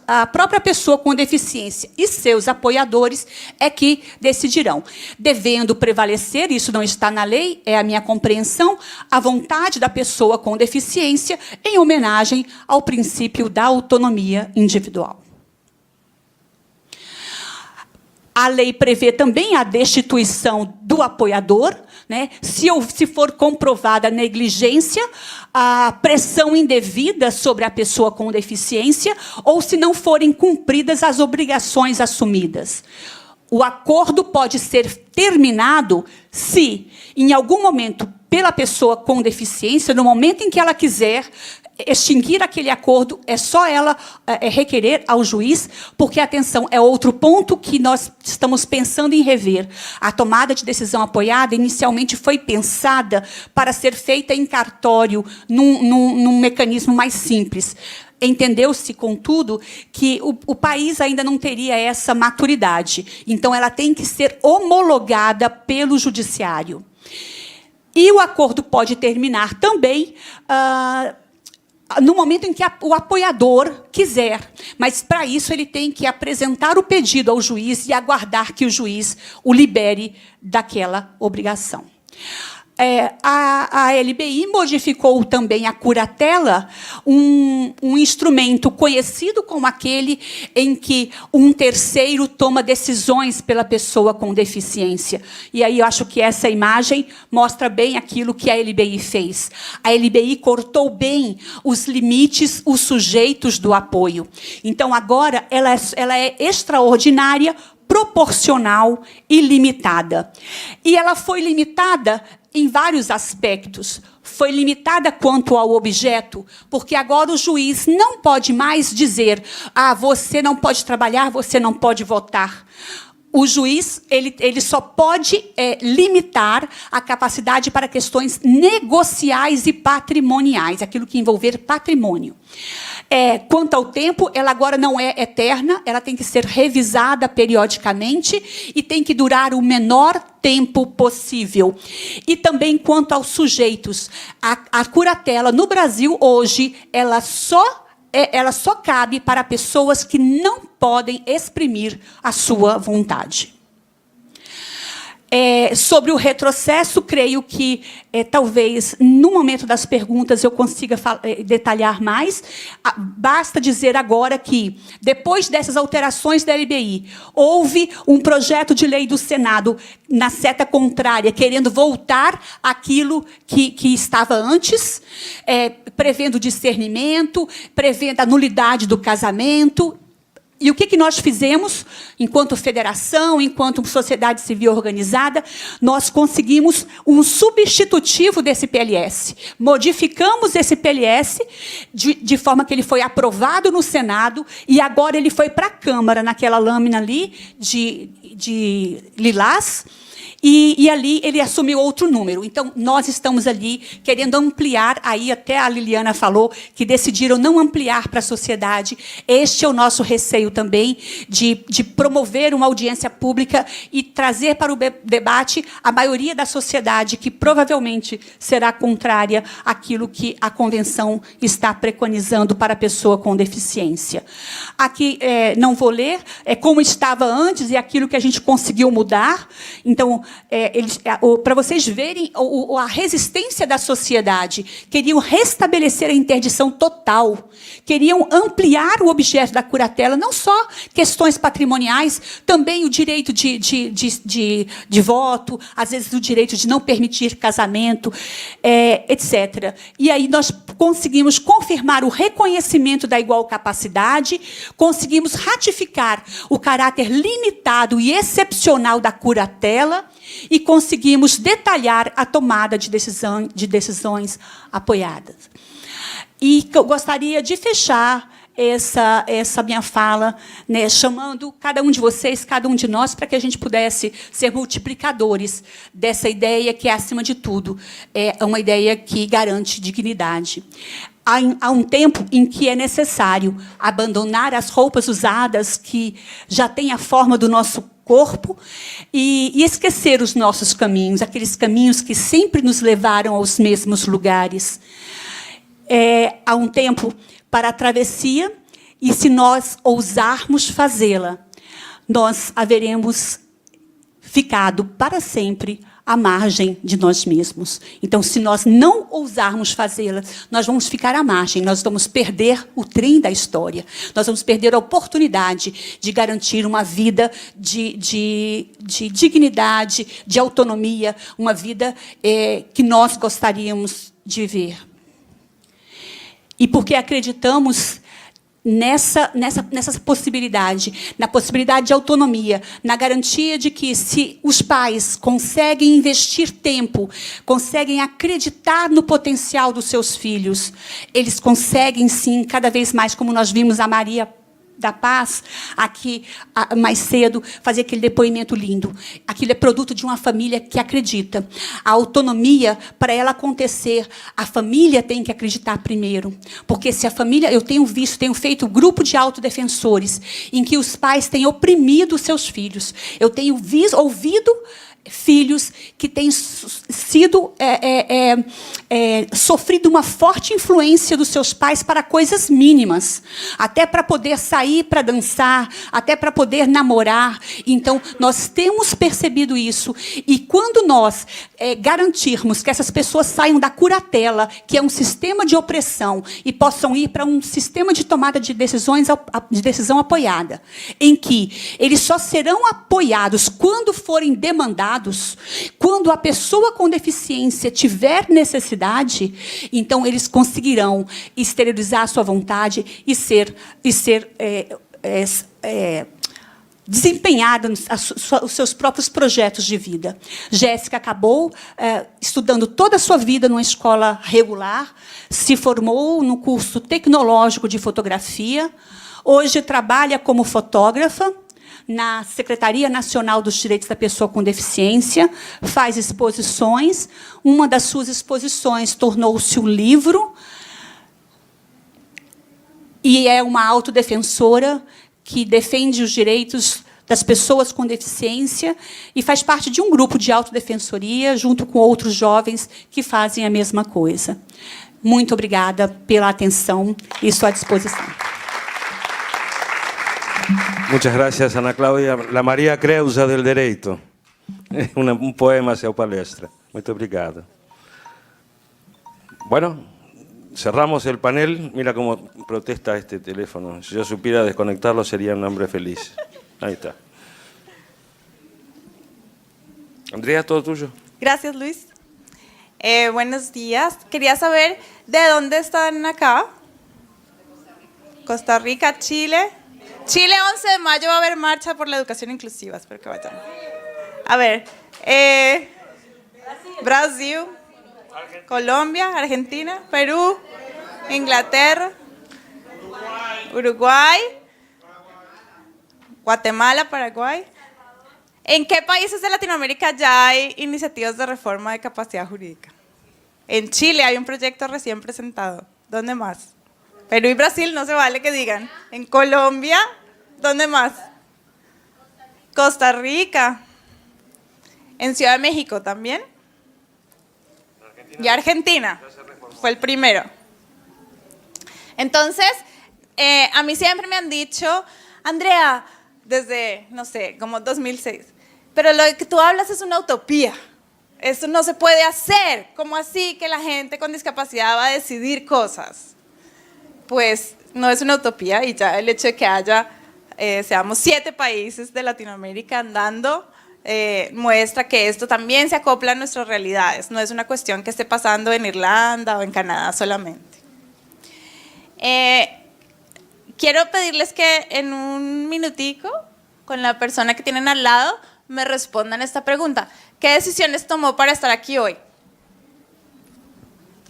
a própria pessoa com deficiência e seus apoiadores é que decidirão. Devendo prevalecer, isso não está na lei, é a minha compreensão, a vontade da pessoa com deficiência em homenagem ao princípio da autonomia individual. A lei prevê também a destituição do apoiador, né? Se for comprovada a negligência, a pressão indevida sobre a pessoa com deficiência, ou se não forem cumpridas as obrigações assumidas. O acordo pode ser terminado se, em algum momento, pela pessoa com deficiência, no momento em que ela quiser extinguir aquele acordo, é só ela requerer ao juiz, porque, atenção, é outro ponto que nós estamos pensando em rever. A tomada de decisão apoiada, inicialmente, foi pensada para ser feita em cartório, num mecanismo mais simples. Entendeu-se, contudo, que o país ainda não teria essa maturidade. Então, ela tem que ser homologada pelo judiciário. E o acordo pode terminar também no momento em que o apoiador quiser. Mas, para isso, ele tem que apresentar o pedido ao juiz e aguardar que o juiz o libere daquela obrigação. A LBI modificou também a curatela, um instrumento conhecido como aquele em que um terceiro toma decisões pela pessoa com deficiência. E aí eu acho que essa imagem mostra bem aquilo que a LBI fez. A LBI cortou bem os limites, os sujeitos do apoio. Então, agora, ela é extraordinária, proporcional e limitada. E ela foi limitada em vários aspectos. Foi limitada quanto ao objeto, porque agora o juiz não pode mais dizer: você não pode trabalhar, você não pode votar. O juiz ele só pode limitar a capacidade para questões negociais e patrimoniais, aquilo que envolver patrimônio. Quanto ao tempo, ela agora não é eterna, ela tem que ser revisada periodicamente e tem que durar o menor tempo possível. E também quanto aos sujeitos, a curatela no Brasil hoje, ela só cabe para pessoas que não podem exprimir a sua vontade. Sobre o retrocesso, creio que talvez, no momento das perguntas, eu consiga detalhar mais. Basta dizer agora que, depois dessas alterações da LBI, houve um projeto de lei do Senado na seta contrária, querendo voltar àquilo que estava antes, prevendo discernimento, prevendo a nulidade do casamento. E o que nós fizemos, enquanto federação, enquanto sociedade civil organizada? Nós conseguimos um substitutivo desse PLS. Modificamos esse PLS de forma que ele foi aprovado no Senado e agora ele foi para a Câmara, naquela lâmina ali de lilás, e ali ele assumiu outro número. Então, nós estamos ali querendo ampliar, aí até a Liliana falou que decidiram não ampliar para a sociedade. Este é o nosso receio também, de promover uma audiência pública e trazer para o debate a maioria da sociedade, que provavelmente será contrária àquilo que a Convenção está preconizando para a pessoa com deficiência. Aqui, não vou ler, é como estava antes e aquilo que a gente conseguiu mudar. Então, para vocês verem a resistência da sociedade, queriam restabelecer a interdição total, queriam ampliar o objeto da curatela, não só questões patrimoniais, também o direito de voto, às vezes o direito de não permitir casamento, etc. E aí nós conseguimos confirmar o reconhecimento da igual capacidade, conseguimos ratificar o caráter limitado e excepcional da curatela, e conseguimos detalhar a tomada de decisões apoiadas. E eu gostaria de fechar essa minha fala, né, chamando cada um de vocês, cada um de nós, para que a gente pudesse ser multiplicadores dessa ideia que, acima de tudo, é uma ideia que garante dignidade. Há um tempo em que é necessário abandonar as roupas usadas que já têm a forma do nosso corpo e esquecer os nossos caminhos, aqueles caminhos que sempre nos levaram aos mesmos lugares. Há um tempo para a travessia e, se nós ousarmos fazê-la, nós haveremos ficado para sempre à margem de nós mesmos. Então, se nós não ousarmos fazê-la, nós vamos ficar à margem, nós vamos perder o trem da história, nós vamos perder a oportunidade de garantir uma vida de dignidade, de autonomia, uma vida que nós gostaríamos de ver. E porque acreditamos nessa possibilidade, na possibilidade de autonomia, na garantia de que, se os pais conseguem investir tempo, conseguem acreditar no potencial dos seus filhos, eles conseguem, sim, cada vez mais, como nós vimos a Maria da Paz, aqui mais cedo, fazer aquele depoimento lindo. Aquilo é produto de uma família que acredita. A autonomia, para ela acontecer, a família tem que acreditar primeiro. Porque se a família... Eu tenho feito grupo de autodefensores, em que os pais têm oprimido os seus filhos. Eu tenho ouvido filhos que têm sido sofrido uma forte influência dos seus pais para coisas mínimas, até para poder sair para dançar, até para poder namorar. Então, nós temos percebido isso, e quando nós garantirmos que essas pessoas saiam da curatela, que é um sistema de opressão, e possam ir para um sistema de tomada de decisão apoiada, em que eles só serão apoiados quando forem demandados, quando a pessoa com deficiência tiver necessidade, então eles conseguirão exteriorizar a sua vontade e desempenhar os seus próprios projetos de vida. Jéssica acabou estudando toda a sua vida numa escola regular, se formou no curso tecnológico de fotografia, hoje trabalha como fotógrafa na Secretaria Nacional dos Direitos da Pessoa com Deficiência, faz exposições. Uma das suas exposições tornou-se um livro, e é uma autodefensora que defende os direitos das pessoas com deficiência e faz parte de um grupo de autodefensoria, junto com outros jovens que fazem a mesma coisa. Muito obrigada pela atenção e estou à disposição. Muchas gracias, Ana Cláudia. La María Creusa del Dereito. Un poema a su palestra. Muito obrigado. Bueno, cerramos el panel. Mira cómo protesta este teléfono. Si yo supiera desconectarlo, sería un hombre feliz. Ahí está. Andrea, todo tuyo. Gracias, Luis. Buenos días. Quería saber de dónde están acá. Costa Rica, Chile. Chile, 11 de mayo va a haber marcha por la educación inclusiva, espero que vayan. A ver, Brasil, Colombia, Argentina, Perú, Inglaterra, Uruguay, Guatemala, Paraguay. ¿En qué países de Latinoamérica ya hay iniciativas de reforma de capacidad jurídica? En Chile hay un proyecto recién presentado. ¿Dónde más? Perú y Brasil no se vale que digan. En Colombia, ¿dónde más? Costa Rica. En Ciudad de México también. Y Argentina. Fue el primero. Entonces, a mí siempre me han dicho, Andrea, desde, no sé, como 2006, pero lo que tú hablas es una utopía. Eso no se puede hacer. ¿Cómo así que la gente con discapacidad va a decidir cosas? Pues no es una utopía, y ya el hecho de que haya, seamos 7 países de Latinoamérica andando, muestra que esto también se acopla a nuestras realidades. No es una cuestión que esté pasando en Irlanda o en Canadá solamente. Quiero pedirles que en un minutico, con la persona que tienen al lado, me respondan esta pregunta. ¿Qué decisiones tomó para estar aquí hoy?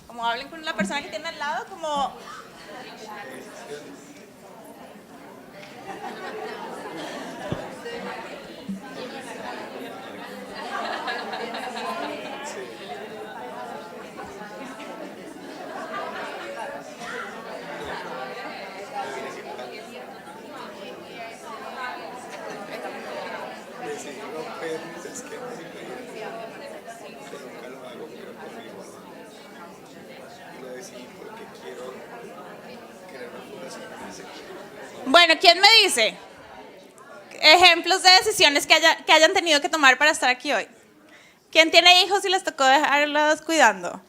Como hablen con la persona que tienen al lado, como... Bueno, ¿quién me dice ejemplos de decisiones que hayan tenido que tomar para estar aquí hoy? ¿Quién tiene hijos y les tocó dejarlos cuidando?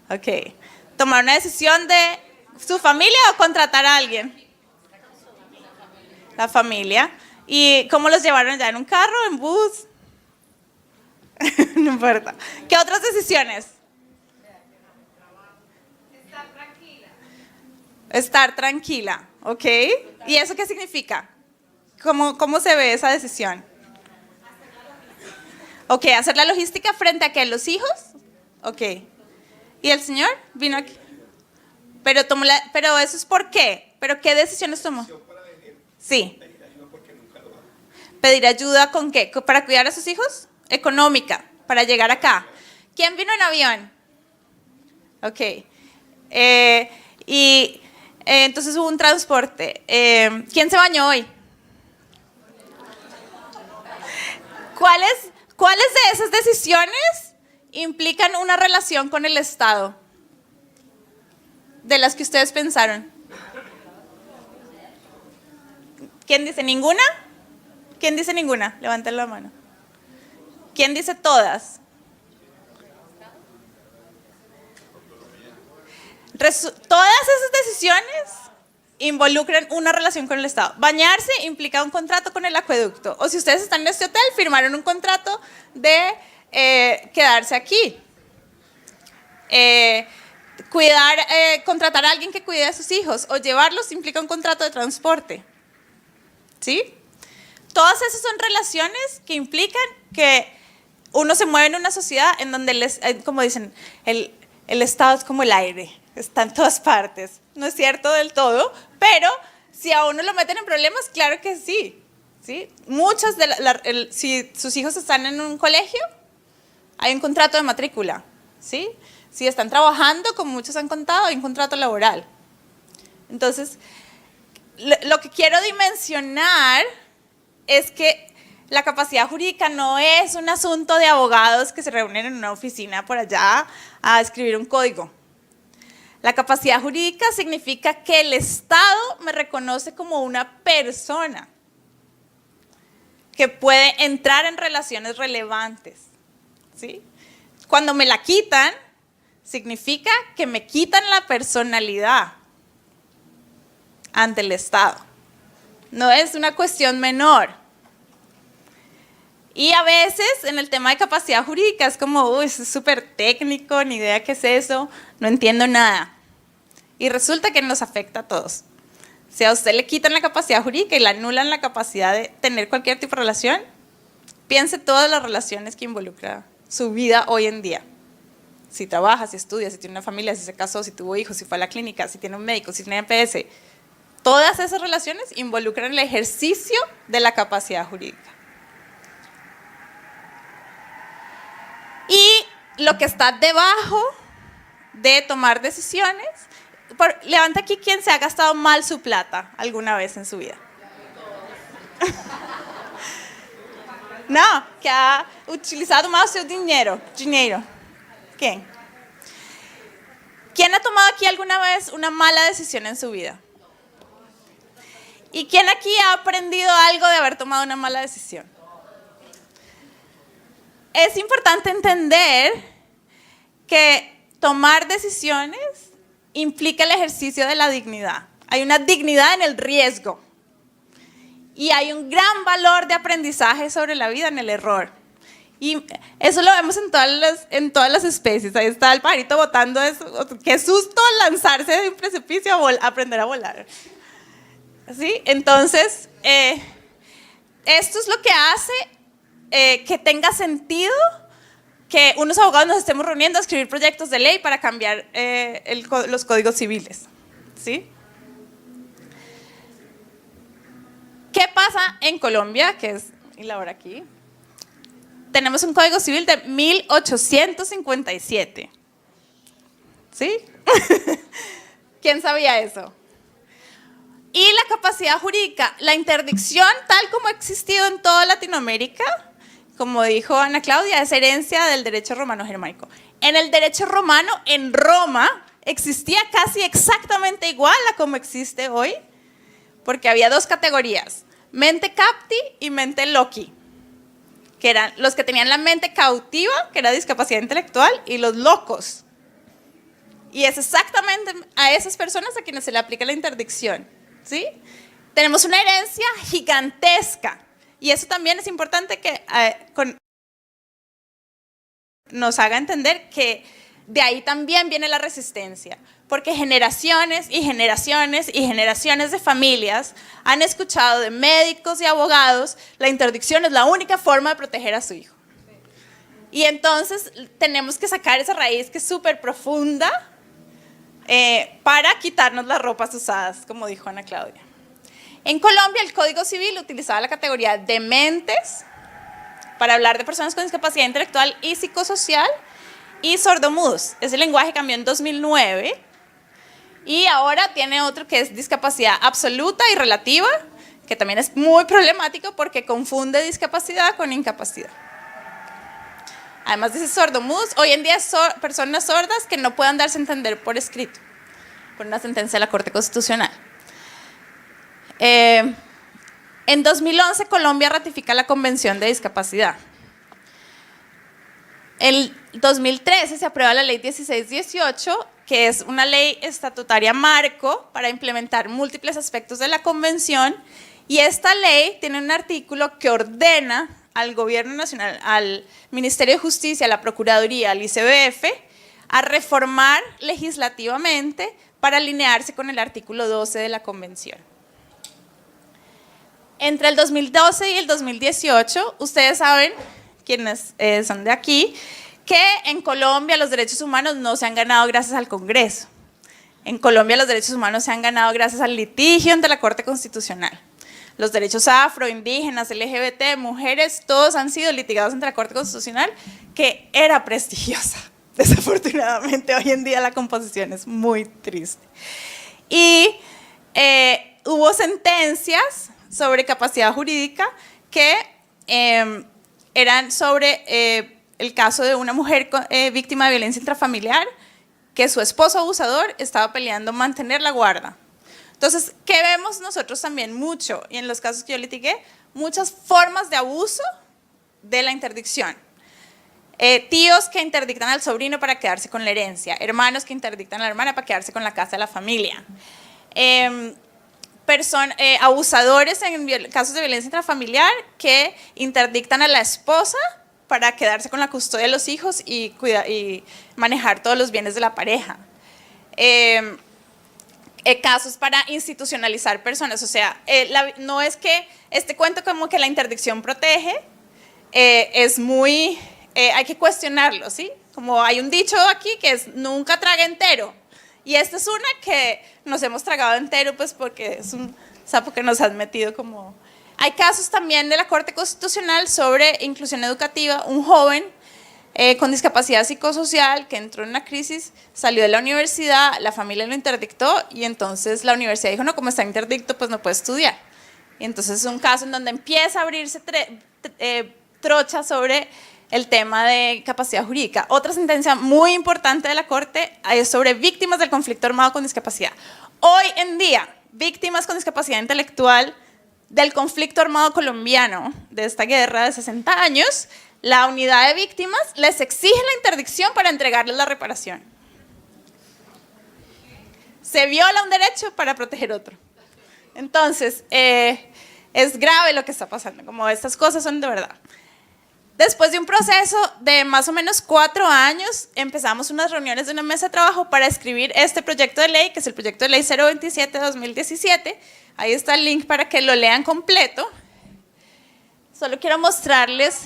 Ok. ¿Tomar una decisión de su familia o contratar a alguien? La familia. ¿Y cómo los llevaron ya? ¿En un carro? ¿En bus? No importa. ¿Qué otras decisiones? Estar tranquila, ¿ok? ¿Y eso qué significa? ¿Cómo se ve esa decisión? Ok, hacer la logística frente a ¿qué? ¿Los hijos? Ok. ¿Y el señor vino aquí? Pero eso es ¿por qué? ¿Pero qué decisiones tomó? Sí. ¿Pedir ayuda con qué? ¿Para cuidar a sus hijos? Económica, para llegar acá. ¿Quién vino en avión? Ok. Entonces hubo un transporte. ¿Quién se bañó hoy? ¿Cuáles de esas decisiones implican una relación con el Estado? De las que ustedes pensaron. ¿Quién dice ninguna? ¿Quién dice ninguna? Levanten la mano. ¿Quién dice todas? Todas esas decisiones involucran una relación con el Estado. Bañarse implica un contrato con el acueducto. O si ustedes están en este hotel, firmaron un contrato de quedarse aquí. Contratar a alguien que cuide a sus hijos o llevarlos implica un contrato de transporte. ¿Sí? Todas esas son relaciones que implican que uno se mueve en una sociedad en donde, como dicen, el Estado es como el aire. Está en todas partes. No es cierto del todo, pero si a uno lo meten en problemas, claro que sí. ¿Sí? Muchas si sus hijos están en un colegio, hay un contrato de matrícula. ¿Sí? Si están trabajando, como muchos han contado, hay un contrato laboral. Entonces, lo que quiero dimensionar es que la capacidad jurídica no es un asunto de abogados que se reúnen en una oficina por allá a escribir un código. La capacidad jurídica significa que el Estado me reconoce como una persona que puede entrar en relaciones relevantes. ¿Sí? Cuando me la quitan, significa que me quitan la personalidad ante el Estado. No es una cuestión menor. Y a veces en el tema de capacidad jurídica es como, uy, es súper técnico, ni idea qué es eso, no entiendo nada. Y resulta que nos afecta a todos. Si a usted le quitan la capacidad jurídica y le anulan la capacidad de tener cualquier tipo de relación, piense todas las relaciones que involucra su vida hoy en día. Si trabaja, si estudia, si tiene una familia, si se casó, si tuvo hijos, si fue a la clínica, si tiene un médico, si tiene EPS. Todas esas relaciones involucran el ejercicio de la capacidad jurídica. Y lo que está debajo de tomar decisiones, levanta aquí quien se ha gastado mal su plata alguna vez en su vida. No, que ha utilizado mal su dinero. ¿Quién? ¿Quién ha tomado aquí alguna vez una mala decisión en su vida? ¿Y quién aquí ha aprendido algo de haber tomado una mala decisión? Es importante entender que tomar decisiones implica el ejercicio de la dignidad. Hay una dignidad en el riesgo. Y hay un gran valor de aprendizaje sobre la vida en el error. Y eso lo vemos en todas las especies. Ahí está el pajarito botando eso. Qué susto lanzarse de un precipicio a aprender a volar. ¿Sí? Entonces, esto es lo que hace que tenga sentido que unos abogados nos estemos reuniendo a escribir proyectos de ley para cambiar los códigos civiles. ¿Sí? ¿Qué pasa en Colombia? Y la hora aquí. Tenemos un código civil de 1857. ¿Sí? ¿Quién sabía eso? Y la capacidad jurídica, la interdicción tal como ha existido en toda Latinoamérica, como dijo Ana Claudia, es herencia del derecho romano germánico. En el derecho romano, en Roma, existía casi exactamente igual a como existe hoy, porque había dos categorías, mente capti y mente loci, que eran los que tenían la mente cautiva, que era discapacidad intelectual, y los locos. Y es exactamente a esas personas a quienes se le aplica la interdicción. ¿Sí? Tenemos una herencia gigantesca, y eso también es importante que nos haga entender que de ahí también viene la resistencia, porque generaciones y generaciones y generaciones de familias han escuchado de médicos y abogados, la interdicción es la única forma de proteger a su hijo. Y entonces tenemos que sacar esa raíz que es súper profunda para quitarnos las ropas usadas, como dijo Ana Claudia. En Colombia el Código Civil utilizaba la categoría dementes para hablar de personas con discapacidad intelectual y psicosocial, y sordomudos. Ese lenguaje cambió en 2009 y ahora tiene otro que es discapacidad absoluta y relativa, que también es muy problemático porque confunde discapacidad con incapacidad. Además dice sordomudos, hoy en día personas sordas que no puedan darse a entender por escrito, por una sentencia de la Corte Constitucional. En 2011 Colombia ratifica la Convención de Discapacidad. En 2013 se aprueba la Ley 1618, que es una ley estatutaria marco para implementar múltiples aspectos de la Convención, y esta ley tiene un artículo que ordena al Gobierno Nacional, al Ministerio de Justicia, a la Procuraduría, al ICBF, a reformar legislativamente para alinearse con el artículo 12 de la Convención. Entre el 2012 y el 2018, ustedes saben, quienes son de aquí, que en Colombia los derechos humanos no se han ganado gracias al Congreso. En Colombia los derechos humanos se han ganado gracias al litigio ante la Corte Constitucional. Los derechos afro, indígenas, LGBT, mujeres, todos han sido litigados ante la Corte Constitucional, que era prestigiosa. Desafortunadamente, hoy en día la composición es muy triste. Y hubo sentencias sobre capacidad jurídica que eran sobre el caso de una mujer víctima de violencia intrafamiliar, que su esposo abusador estaba peleando mantener la guarda. Entonces, ¿qué vemos nosotros también mucho? Y en los casos que yo litigué, muchas formas de abuso de la interdicción. Tíos que interdictan al sobrino para quedarse con la herencia, hermanos que interdictan a la hermana para quedarse con la casa de la familia. Abusadores en casos de violencia intrafamiliar que interdictan a la esposa para quedarse con la custodia de los hijos y manejar todos los bienes de la pareja. casos para institucionalizar personas. O sea, no es que este cuento como que la interdicción protege, es muy, hay que cuestionarlo, ¿sí? Como hay un dicho aquí que es nunca traga entero. Y esta es una que nos hemos tragado entero, pues porque es un sapo que nos han metido como... Hay casos también de la Corte Constitucional sobre inclusión educativa. Un joven con discapacidad psicosocial que entró en una crisis, salió de la universidad, la familia lo interdictó y entonces la universidad dijo, no, como está interdicto, pues no puede estudiar. Y entonces es un caso en donde empieza a abrirse trocha sobre el tema de capacidad jurídica. Otra sentencia muy importante de la Corte es sobre víctimas del conflicto armado con discapacidad. Hoy en día, víctimas con discapacidad intelectual del conflicto armado colombiano, de esta guerra de 60 años, la unidad de víctimas les exige la interdicción para entregarles la reparación. Se viola un derecho para proteger otro. Entonces, es grave lo que está pasando, como estas cosas son de verdad. Después de un proceso de más o menos 4 años, empezamos unas reuniones de una mesa de trabajo para escribir este proyecto de ley, que es el proyecto de ley 027-2017. Ahí está el link para que lo lean completo. Solo quiero mostrarles,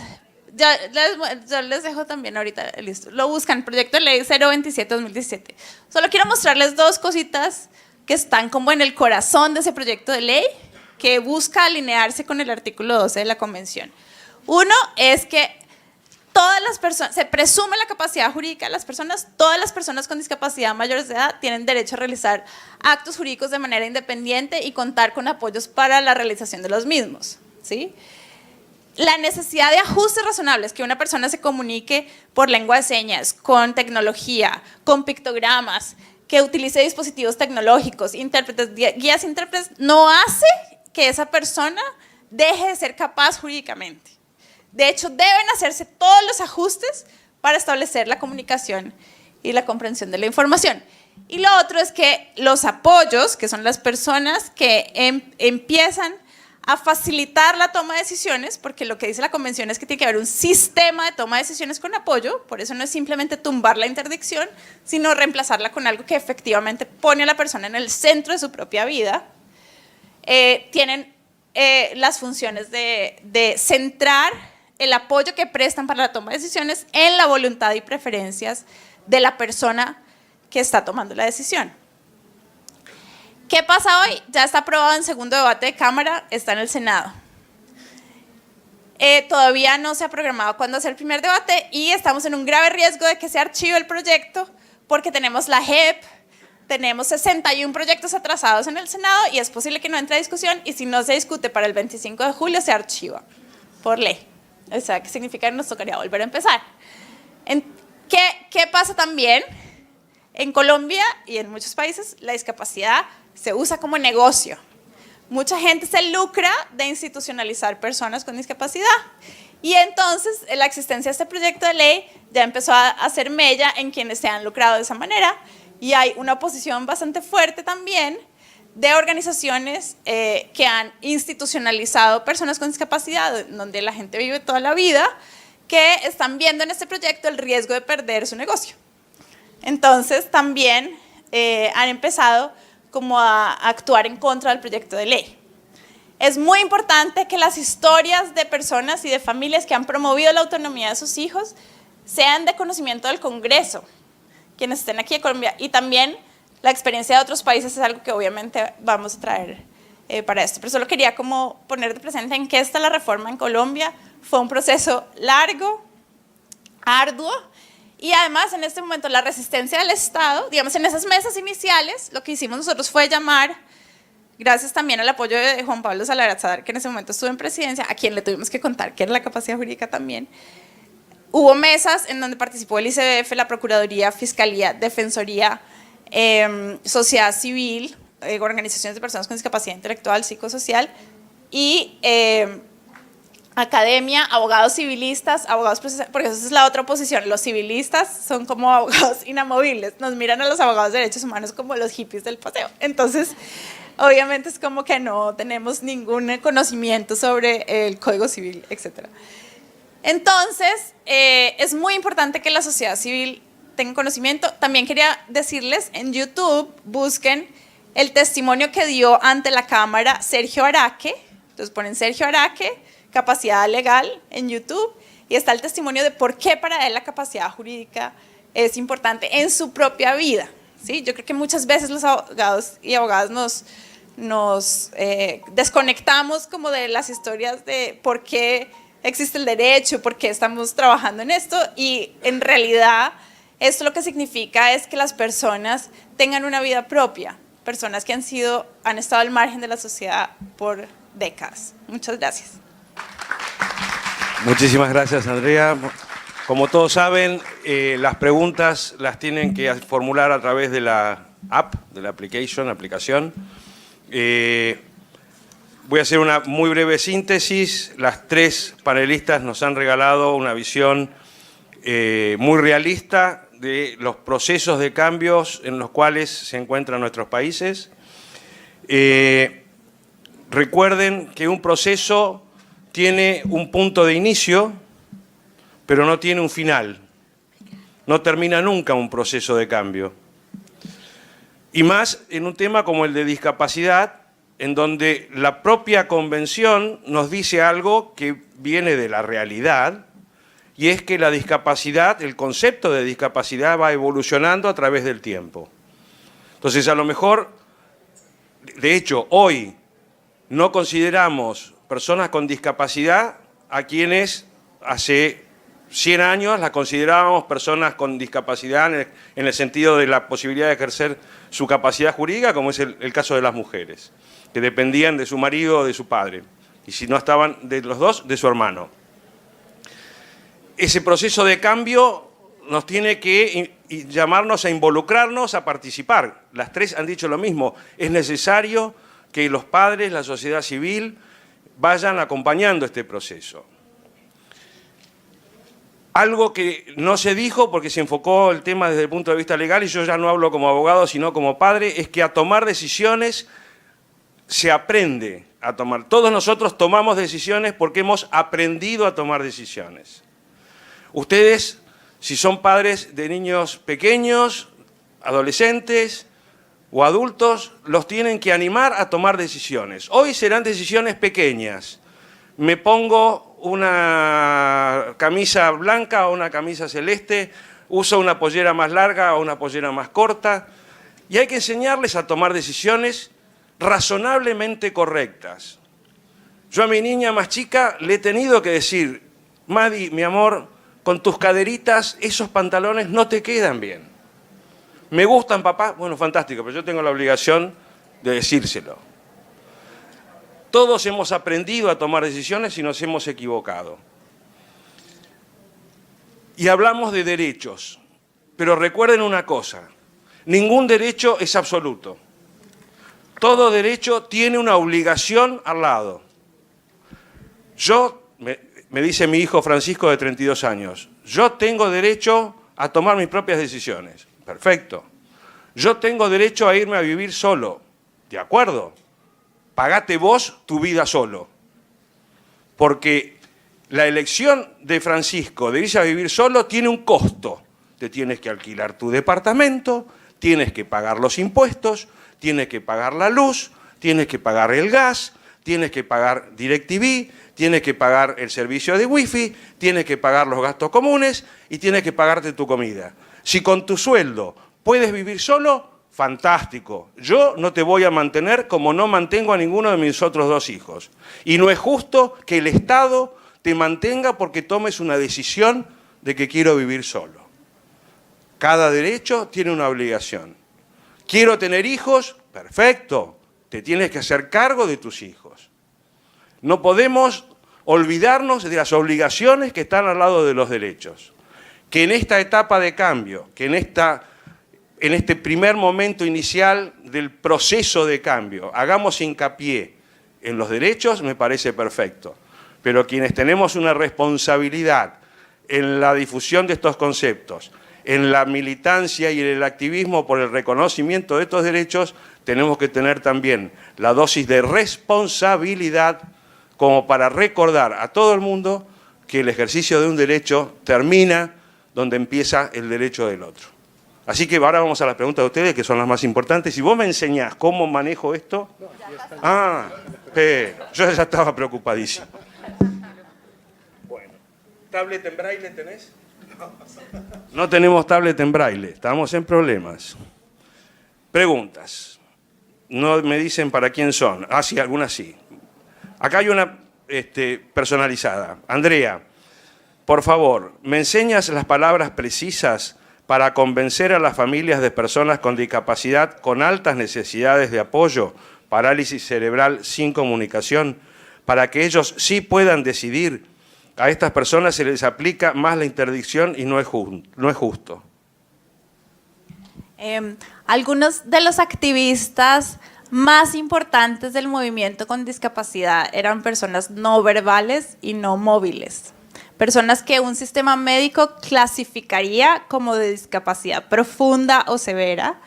ya les dejo también ahorita, listo. Lo buscan, proyecto de ley 027-2017. Solo quiero mostrarles 2 cositas que están como en el corazón de ese proyecto de ley, que busca alinearse con el artículo 12 de la Convención. Uno es que todas las personas, se presume la capacidad jurídica de las personas, todas las personas con discapacidad mayores de edad tienen derecho a realizar actos jurídicos de manera independiente y contar con apoyos para la realización de los mismos, ¿sí? La necesidad de ajustes razonables, que una persona se comunique por lengua de señas, con tecnología, con pictogramas, que utilice dispositivos tecnológicos, intérpretes, guías intérpretes, no hace que esa persona deje de ser capaz jurídicamente. De hecho, deben hacerse todos los ajustes para establecer la comunicación y la comprensión de la información. Y lo otro es que los apoyos, que son las personas que empiezan a facilitar la toma de decisiones, porque lo que dice la Convención es que tiene que haber un sistema de toma de decisiones con apoyo, por eso no es simplemente tumbar la interdicción, sino reemplazarla con algo que efectivamente pone a la persona en el centro de su propia vida. Tienen las funciones de centrar el apoyo que prestan para la toma de decisiones en la voluntad y preferencias de la persona que está tomando la decisión. ¿Qué pasa hoy? Ya está aprobado en segundo debate de Cámara, está en el Senado. Todavía no se ha programado cuándo hacer el primer debate y estamos en un grave riesgo de que se archive el proyecto porque tenemos la JEP, tenemos 61 proyectos atrasados en el Senado y es posible que no entre a discusión y si no se discute para el 25 de julio se archiva por ley. O sea, ¿qué significa que nos tocaría volver a empezar? ¿Qué pasa también? En Colombia y en muchos países la discapacidad se usa como negocio. Mucha gente se lucra de institucionalizar personas con discapacidad y entonces la existencia de este proyecto de ley ya empezó a hacer mella en quienes se han lucrado de esa manera y hay una oposición bastante fuerte también de organizaciones que han institucionalizado personas con discapacidad, donde la gente vive toda la vida, que están viendo en este proyecto el riesgo de perder su negocio. Entonces también han empezado como a actuar en contra del proyecto de ley. Es muy importante que las historias de personas y de familias que han promovido la autonomía de sus hijos sean de conocimiento del Congreso, quienes estén aquí en Colombia, y también la experiencia de otros países es algo que obviamente vamos a traer para esto. Pero solo quería como poner de presente en qué está la reforma en Colombia. Fue un proceso largo, arduo, y además en este momento la resistencia del Estado, digamos en esas mesas iniciales, lo que hicimos nosotros fue llamar, gracias también al apoyo de Juan Pablo Salarazadar, que en ese momento estuvo en presidencia, a quien le tuvimos que contar qué era la capacidad jurídica también. Hubo mesas en donde participó el ICBF, la Procuraduría, Fiscalía, Defensoría, sociedad civil, organizaciones de personas con discapacidad intelectual, psicosocial y academia, abogados civilistas, abogados procesales, porque esa es la otra oposición. Los civilistas son como abogados inamovibles, nos miran a los abogados de derechos humanos como los hippies del paseo. Entonces, obviamente es como que no tenemos ningún conocimiento sobre el Código Civil, etc. Entonces, es muy importante que la sociedad civil tengan conocimiento. También quería decirles, en YouTube busquen el testimonio que dio ante la Cámara Sergio Araque. Entonces ponen Sergio Araque, capacidad legal en YouTube, y está el testimonio de por qué para él la capacidad jurídica es importante en su propia vida, ¿sí? Yo creo que muchas veces los abogados y abogadas nos desconectamos como de las historias de por qué existe el derecho, por qué estamos trabajando en esto, y en realidad esto lo que significa es que las personas tengan una vida propia, personas que han estado al margen de la sociedad por décadas. Muchas gracias. Muchísimas gracias, Andrea. Como todos saben, las preguntas las tienen que formular a través de la app, de la aplicación. Voy a hacer una muy breve síntesis. Las tres panelistas nos han regalado una visión muy realista de los procesos de cambios en los cuales se encuentran nuestros países. Recuerden que un proceso tiene un punto de inicio, pero no tiene un final. No termina nunca un proceso de cambio. Y más en un tema como el de discapacidad, en donde la propia convención nos dice algo que viene de la realidad, y es que la discapacidad, el concepto de discapacidad va evolucionando a través del tiempo. Entonces, a lo mejor, de hecho, hoy no consideramos personas con discapacidad a quienes hace 100 años las considerábamos personas con discapacidad en el sentido de la posibilidad de ejercer su capacidad jurídica, como es el caso de las mujeres, que dependían de su marido o de su padre, y si no estaban de los dos, de su hermano. Ese proceso de cambio nos tiene que llamarnos a involucrarnos, a participar. Las tres han dicho lo mismo, es necesario que los padres, la sociedad civil, vayan acompañando este proceso. Algo que no se dijo porque se enfocó el tema desde el punto de vista legal, y yo ya no hablo como abogado sino como padre, es que a tomar decisiones se aprende a tomar. Todos nosotros tomamos decisiones porque hemos aprendido a tomar decisiones. Ustedes, si son padres de niños pequeños, adolescentes o adultos, los tienen que animar a tomar decisiones. Hoy serán decisiones pequeñas. Me pongo una camisa blanca o una camisa celeste, uso una pollera más larga o una pollera más corta, y hay que enseñarles a tomar decisiones razonablemente correctas. Yo a mi niña más chica le he tenido que decir, Madi, mi amor, con tus caderitas esos pantalones no te quedan bien. ¿Me gustan, papá? Bueno, fantástico, pero yo tengo la obligación de decírselo. Todos hemos aprendido a tomar decisiones y nos hemos equivocado. Y hablamos de derechos, pero recuerden una cosa, ningún derecho es absoluto. Todo derecho tiene una obligación al lado. Me dice mi hijo Francisco de 32 años, yo tengo derecho a tomar mis propias decisiones. Perfecto. Yo tengo derecho a irme a vivir solo. ¿De acuerdo? Pagate vos tu vida solo. Porque la elección de Francisco de irse a vivir solo tiene un costo. Te tienes que alquilar tu departamento, tienes que pagar los impuestos, tienes que pagar la luz, tienes que pagar el gas, tienes que pagar DirecTV, tienes que pagar el servicio de wifi, tienes que pagar los gastos comunes y tienes que pagarte tu comida. Si con tu sueldo puedes vivir solo, fantástico. Yo no te voy a mantener como no mantengo a ninguno de mis otros dos hijos. Y no es justo que el Estado te mantenga porque tomes una decisión de que quiero vivir solo. Cada derecho tiene una obligación. ¿Quiero tener hijos? Perfecto. Te tienes que hacer cargo de tus hijos. No podemos olvidarnos de las obligaciones que están al lado de los derechos. Que en esta etapa de cambio, que en este primer momento inicial del proceso de cambio, hagamos hincapié en los derechos, me parece perfecto. Pero quienes tenemos una responsabilidad en la difusión de estos conceptos, en la militancia y en el activismo por el reconocimiento de estos derechos, tenemos que tener también la dosis de responsabilidad como para recordar a todo el mundo que el ejercicio de un derecho termina donde empieza el derecho del otro. Así que ahora vamos a las preguntas de ustedes, que son las más importantes. Si vos me enseñás cómo manejo esto... yo ya estaba preocupadísimo. Bueno, ¿tablet en braille tenés? No tenemos tablet en braille, estamos en problemas. Preguntas. No me dicen para quién son. Ah, sí, algunas sí. Acá hay una personalizada. Andrea, por favor, ¿me enseñas las palabras precisas para convencer a las familias de personas con discapacidad con altas necesidades de apoyo, parálisis cerebral sin comunicación, para que ellos sí puedan decidir? A estas personas se les aplica más la interdicción y no es justo. Algunos de los activistas más importantes del movimiento con discapacidad eran personas no verbales y no móviles. Personas que un sistema médico clasificaría como de discapacidad profunda o severa,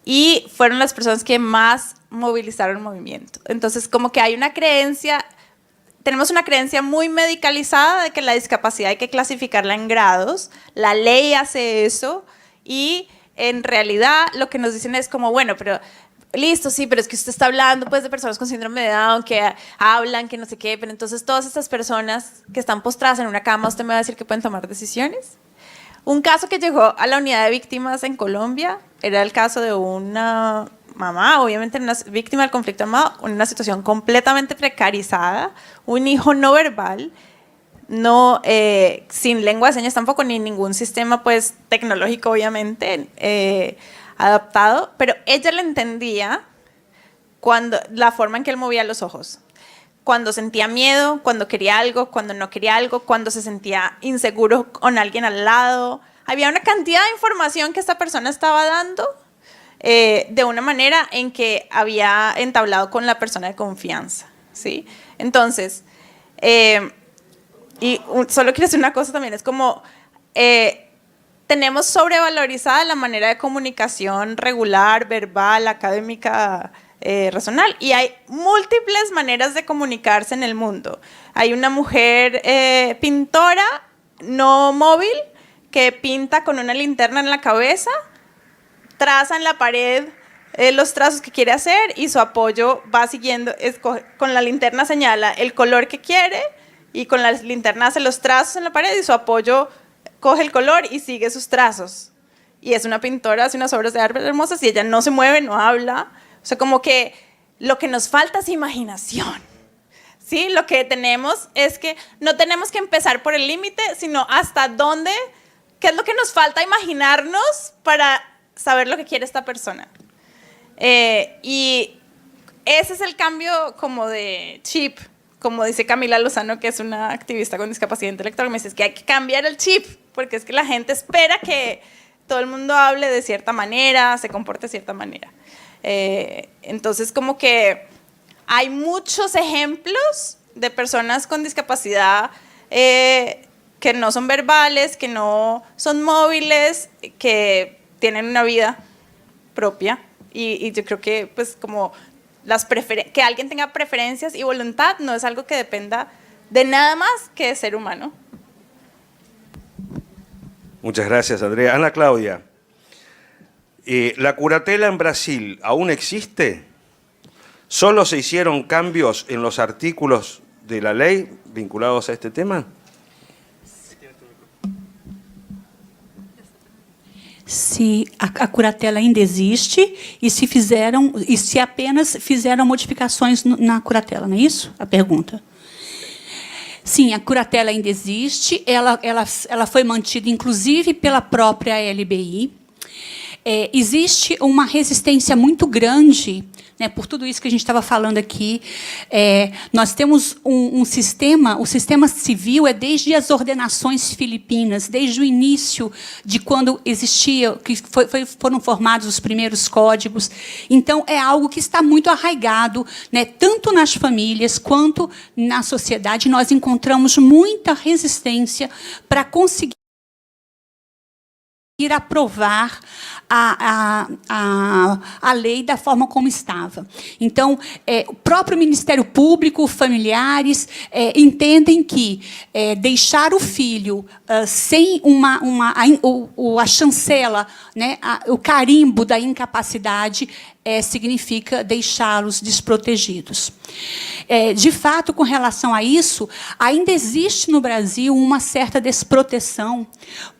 y fueron las personas que más movilizaron el movimiento. Entonces, como que hay una creencia, tenemos una creencia muy medicalizada de que la discapacidad hay que clasificarla en grados. La ley hace eso, y en realidad lo que nos dicen es como, bueno, pero listo, sí, pero es que usted está hablando pues de personas con síndrome de Down que hablan, que no sé qué, pero entonces todas estas personas que están postradas en una cama, ¿usted me va a decir que pueden tomar decisiones? Un caso que llegó a la unidad de víctimas en Colombia era el caso de una mamá, obviamente una víctima del conflicto armado, en una situación completamente precarizada, un hijo no verbal, no, sin lengua de señas tampoco, ni ningún sistema pues tecnológico obviamente adaptado, pero ella le entendía la forma en que él movía los ojos, cuando sentía miedo, cuando quería algo, cuando no quería algo, cuando se sentía inseguro con alguien al lado. Había una cantidad de información que esta persona estaba dando de una manera en que había entablado con la persona de confianza, ¿sí? Entonces, solo quiero decir una cosa también, es como tenemos sobrevalorizada la manera de comunicación regular, verbal, académica, racional, y hay múltiples maneras de comunicarse en el mundo. Hay una mujer pintora no móvil que pinta con una linterna en la cabeza, traza en la pared los trazos que quiere hacer, y su apoyo va siguiendo, con la linterna señala el color que quiere, y con la linterna hace los trazos en la pared, y su apoyo coge el color y sigue sus trazos. Y es una pintora, hace unas obras de arte hermosas, y ella no se mueve, no habla. O sea, como que lo que nos falta es imaginación, ¿sí? Lo que tenemos es que no tenemos que empezar por el límite, sino hasta dónde, qué es lo que nos falta imaginarnos para saber lo que quiere esta persona. Y ese es el cambio como de chip, como dice Camila Lozano, que es una activista con discapacidad intelectual, me dice que hay que cambiar el chip, porque es que la gente espera que todo el mundo hable de cierta manera, se comporte de cierta manera. Entonces, como que hay muchos ejemplos de personas con discapacidad que no son verbales, que no son móviles, que tienen una vida propia, y yo creo que pues como que alguien tenga preferencias y voluntad no es algo que dependa de nada más que de ser humano. Muchas gracias, Andrea. Ana Claudia, ¿la curatela en Brasil aún existe? ¿Solo se hicieron cambios en los artículos de la ley vinculados a este tema? Se a curatela ainda existe e se apenas fizeram modificações na curatela, não é isso? A pergunta. Sim, a curatela ainda existe, ela foi mantida, inclusive, pela própria LBI. Existe uma resistência muito grande, né, por tudo isso que a gente estava falando aqui. Nós temos um sistema, o sistema civil desde as ordenações filipinas, desde o início de quando existia, que foram formados os primeiros códigos. Então, é algo que está muito arraigado, né, tanto nas famílias quanto na sociedade. Nós encontramos muita resistência para conseguir ir aprovar a lei da forma como estava. Então, o próprio Ministério Público, familiares, entendem que deixar o filho sem a chancela, né, o carimbo da incapacidade, significa deixá-los desprotegidos. De fato, com relação a isso, ainda existe no Brasil uma certa desproteção.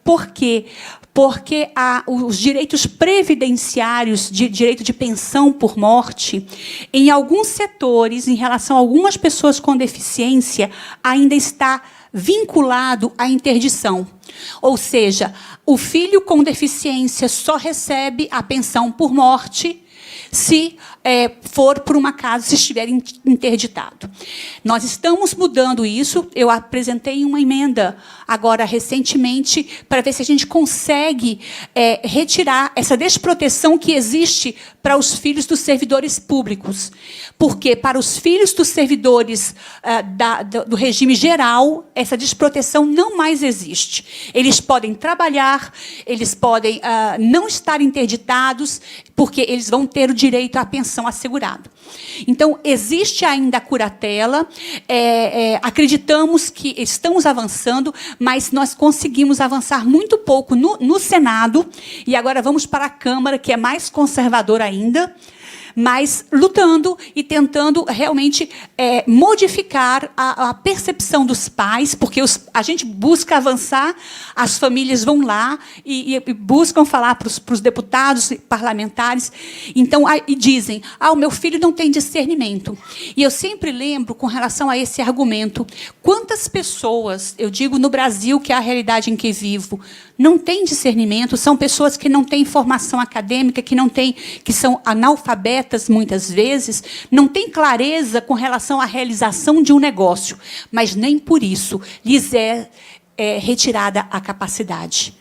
Por quê? Porque os direitos previdenciários, direito de pensão por morte, em alguns setores, em relação a algumas pessoas com deficiência, ainda está vinculado à interdição. Ou seja, o filho com deficiência só recebe a pensão por morte se for por um acaso, se estiver interditado. Nós estamos mudando isso. Eu apresentei uma emenda agora recentemente para ver se a gente consegue retirar essa desproteção que existe para os filhos dos servidores públicos. Porque para os filhos dos servidores do regime geral, essa desproteção não mais existe. Eles podem trabalhar, eles podem não estar interditados, porque eles vão ter o direito à pensão assegurado. Então, existe ainda a curatela, acreditamos que estamos avançando, mas nós conseguimos avançar muito pouco no Senado, e agora vamos para a Câmara, que é mais conservadora ainda, mas lutando e tentando realmente modificar a percepção dos pais, porque a gente busca avançar, as famílias vão lá e buscam falar para os deputados e parlamentares, então, e dizem, o meu filho não tem discernimento. E eu sempre lembro, com relação a esse argumento, quantas pessoas, eu digo no Brasil, que é a realidade em que vivo, não têm discernimento, são pessoas que não têm formação acadêmica, que são analfabetas, muitas vezes, não têm clareza com relação à realização de um negócio, mas nem por isso lhes é retirada a capacidade.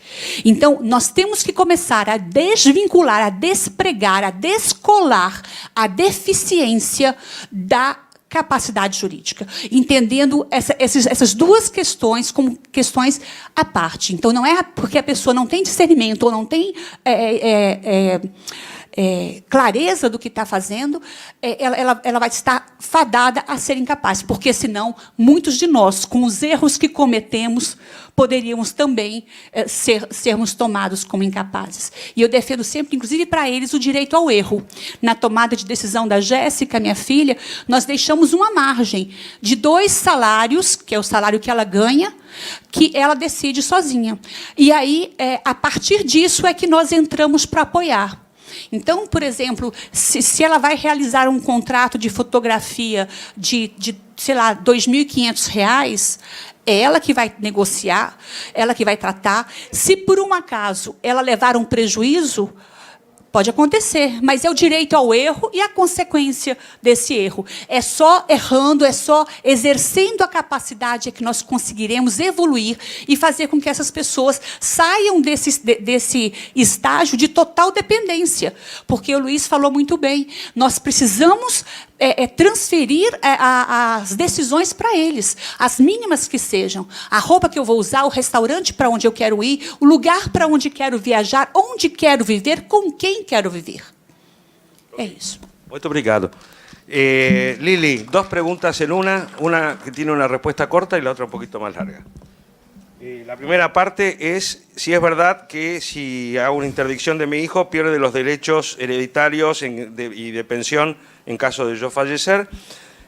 Então, nós temos que começar a desvincular, a despregar, a descolar a deficiência da capacidade jurídica, entendendo essas duas questões como questões à parte. Então, não é porque a pessoa não tem discernimento ou não tem clareza do que está fazendo, ela vai estar fadada a ser incapaz, porque, senão, muitos de nós, com os erros que cometemos, poderíamos também sermos tomados como incapazes. E eu defendo sempre, inclusive para eles, o direito ao erro. Na tomada de decisão da Jéssica, minha filha, nós deixamos uma margem de 2 salários, que é o salário que ela ganha, que ela decide sozinha. E aí, a partir disso, é que nós entramos para apoiar. Então, por exemplo, se ela vai realizar um contrato de fotografia de sei lá, R$ 2.500, é ela que vai negociar, ela que vai tratar. Se, por um acaso, ela levar um prejuízo, pode acontecer, mas é o direito ao erro e a consequência desse erro. É só errando, é só exercendo a capacidade que nós conseguiremos evoluir e fazer com que essas pessoas saiam desse estágio de total dependência. Porque o Luiz falou muito bem, nós precisamos transferir as decisões para eles, as mínimas que sejam. A roupa que eu vou usar, o restaurante para onde eu quero ir, o lugar para onde quero viajar, onde quero viver, com quem quero viver. É isso. Muito obrigado. Lili, 2 preguntas en una que tiene una respuesta corta y la otra un poquito más larga. La primera parte es si es verdad que si hago una interdicción de mi hijo pierde los derechos hereditarios y de pensión en caso de yo fallecer.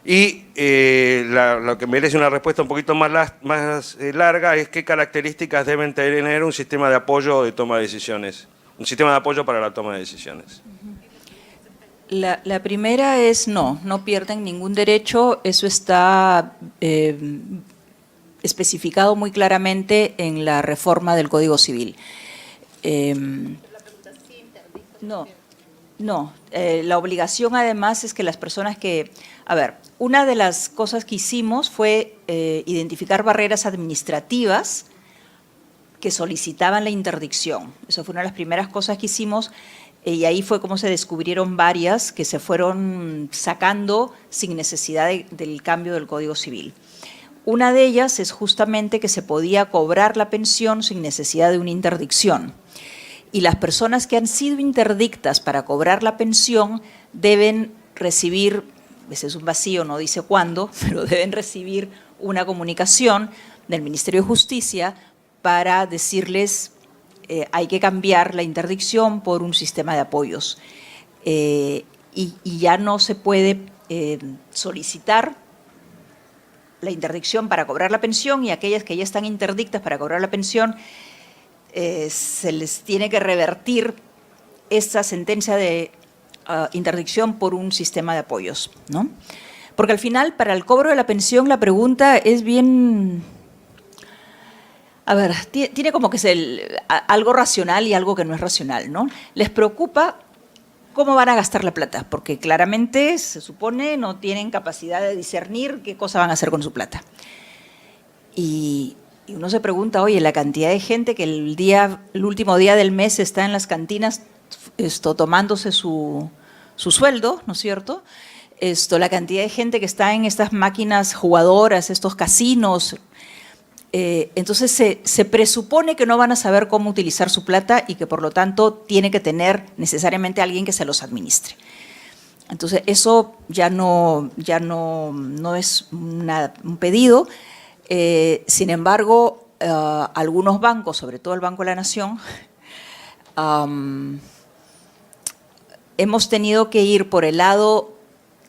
Y lo que merece una respuesta un poquito más larga es qué características deben tener un sistema de apoyo de toma de decisiones, un sistema de apoyo para la toma de decisiones. La primera es no pierden ningún derecho, eso está especificado muy claramente en la reforma del Código Civil. La obligación además es que las personas que... A ver, una de las cosas que hicimos fue identificar barreras administrativas que solicitaban la interdicción. Eso fue una de las primeras cosas que hicimos y ahí fue como se descubrieron varias que se fueron sacando sin necesidad del cambio del Código Civil. Una de ellas es justamente que se podía cobrar la pensión sin necesidad de una interdicción. y las personas que han sido interdictas para cobrar la pensión deben recibir, ese es un vacío, no dice cuándo, pero deben recibir una comunicación del Ministerio de Justicia para decirles hay que cambiar la interdicción por un sistema de apoyos. Y ya no se puede solicitar la interdicción para cobrar la pensión, y aquellas que ya están interdictas para cobrar la pensión se les tiene que revertir esta sentencia de interdicción por un sistema de apoyos, ¿no? Porque al final, para el cobro de la pensión, la pregunta es bien… A ver, tiene como que ser algo racional y algo que no es racional, ¿no? Les preocupa cómo van a gastar la plata, porque claramente, se supone, no tienen capacidad de discernir qué cosa van a hacer con su plata. Y uno se pregunta, oye, la cantidad de gente que el último día del mes está en las cantinas tomándose su sueldo, ¿no es cierto? La cantidad de gente que está en estas máquinas jugadoras, estos casinos. Entonces se presupone que no van a saber cómo utilizar su plata y que por lo tanto tiene que tener necesariamente alguien que se los administre. Entonces eso ya no es un pedido. Sin embargo, algunos bancos, sobre todo el Banco de la Nación, hemos tenido que ir por el lado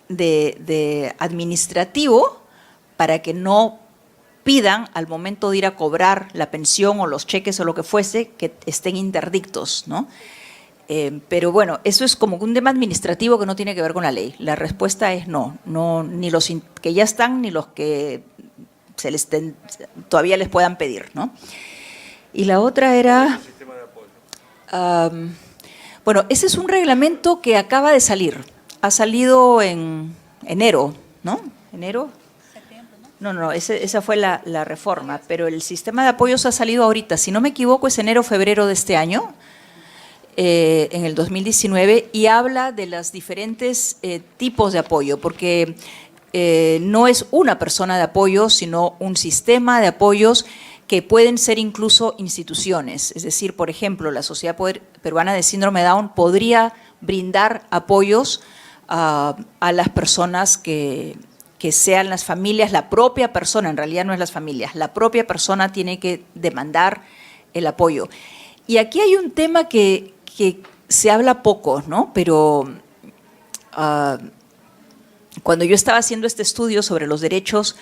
de administrativo para que no pidan al momento de ir a cobrar la pensión o los cheques o lo que fuese que estén interdictos, ¿no? Pero bueno, eso es como un tema administrativo que no tiene que ver con la ley. La respuesta es no, ni los que ya están ni los que todavía les puedan pedir, ¿no? Y la otra era… bueno, ese es un reglamento que acaba de salir. Ha salido en enero, ¿no? ¿Enero? No, esa fue la reforma, pero el sistema de apoyos ha salido ahorita, si no me equivoco es enero o febrero de este año, en el 2019, y habla de los diferentes tipos de apoyo, porque no es una persona de apoyo, sino un sistema de apoyos que pueden ser incluso instituciones. Es decir, por ejemplo, la Sociedad Peruana de Síndrome de Down podría brindar apoyos a las personas que sean las familias, la propia persona, en realidad no es las familias, la propia persona tiene que demandar el apoyo. Y aquí hay un tema que se habla poco, ¿no? Pero cuando yo estaba haciendo este estudio sobre los derechos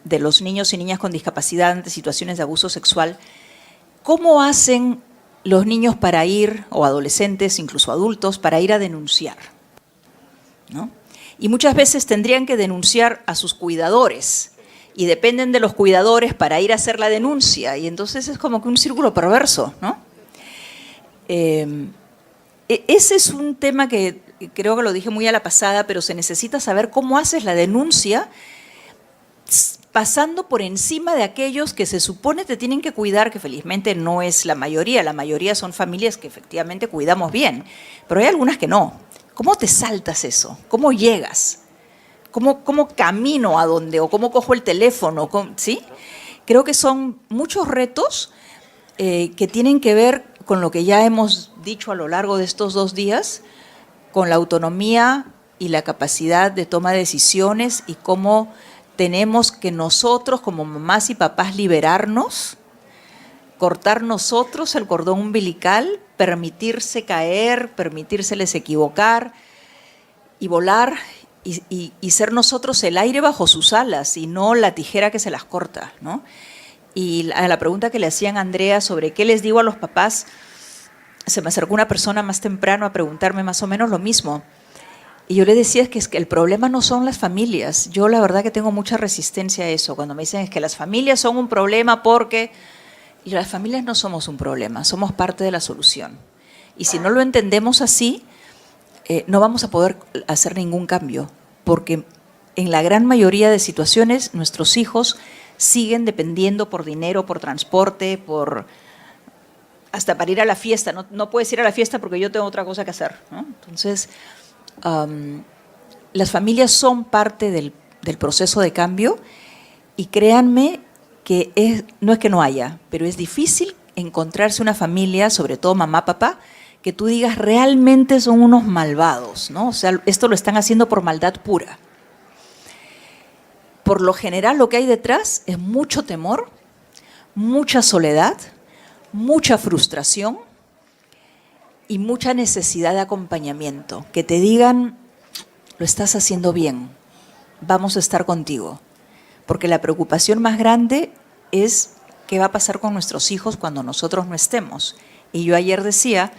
de los niños y niñas con discapacidad ante situaciones de abuso sexual, ¿cómo hacen los niños para ir, o adolescentes, incluso adultos, para ir a denunciar, ¿no? Y muchas veces tendrían que denunciar a sus cuidadores y dependen de los cuidadores para ir a hacer la denuncia, y entonces es como que un círculo perverso, ¿no? Ese es un tema que creo que lo dije muy a la pasada, pero se necesita saber cómo haces la denuncia pasando por encima de aquellos que se supone te tienen que cuidar, que felizmente no es la mayoría son familias que efectivamente cuidamos bien, pero hay algunas que no. ¿Cómo te saltas eso? ¿Cómo llegas? ¿Cómo camino a dónde? ¿O cómo cojo el teléfono? ¿Sí? Creo que son muchos retos que tienen que ver con lo que ya hemos dicho a lo largo de estos 2 días, con la autonomía y la capacidad de toma de decisiones y cómo tenemos que nosotros como mamás y papás liberarnos, cortar nosotros el cordón umbilical, permitirse caer, permitírseles equivocar y volar y ser nosotros el aire bajo sus alas y no la tijera que se las corta, ¿no? Y a la pregunta que le hacían a Andrea sobre qué les digo a los papás, se me acercó una persona más temprano a preguntarme más o menos lo mismo. Y yo le decía es que el problema no son las familias. Yo la verdad que tengo mucha resistencia a eso. Cuando me dicen es que las familias son un problema porque… Y las familias no somos un problema, somos parte de la solución. Y si no lo entendemos así, no vamos a poder hacer ningún cambio, porque en la gran mayoría de situaciones nuestros hijos siguen dependiendo por dinero, por transporte, hasta para ir a la fiesta. No puedes ir a la fiesta porque yo tengo otra cosa que hacer, ¿no? Entonces, las familias son parte del proceso de cambio y créanme que no es que no haya, pero es difícil encontrarse una familia, sobre todo mamá, papá, que tú digas realmente son unos malvados, ¿no? O sea, esto lo están haciendo por maldad pura. Por lo general lo que hay detrás es mucho temor, mucha soledad, mucha frustración y mucha necesidad de acompañamiento. Que te digan, lo estás haciendo bien, vamos a estar contigo. Porque la preocupación más grande es qué va a pasar con nuestros hijos cuando nosotros no estemos. Y yo ayer decía,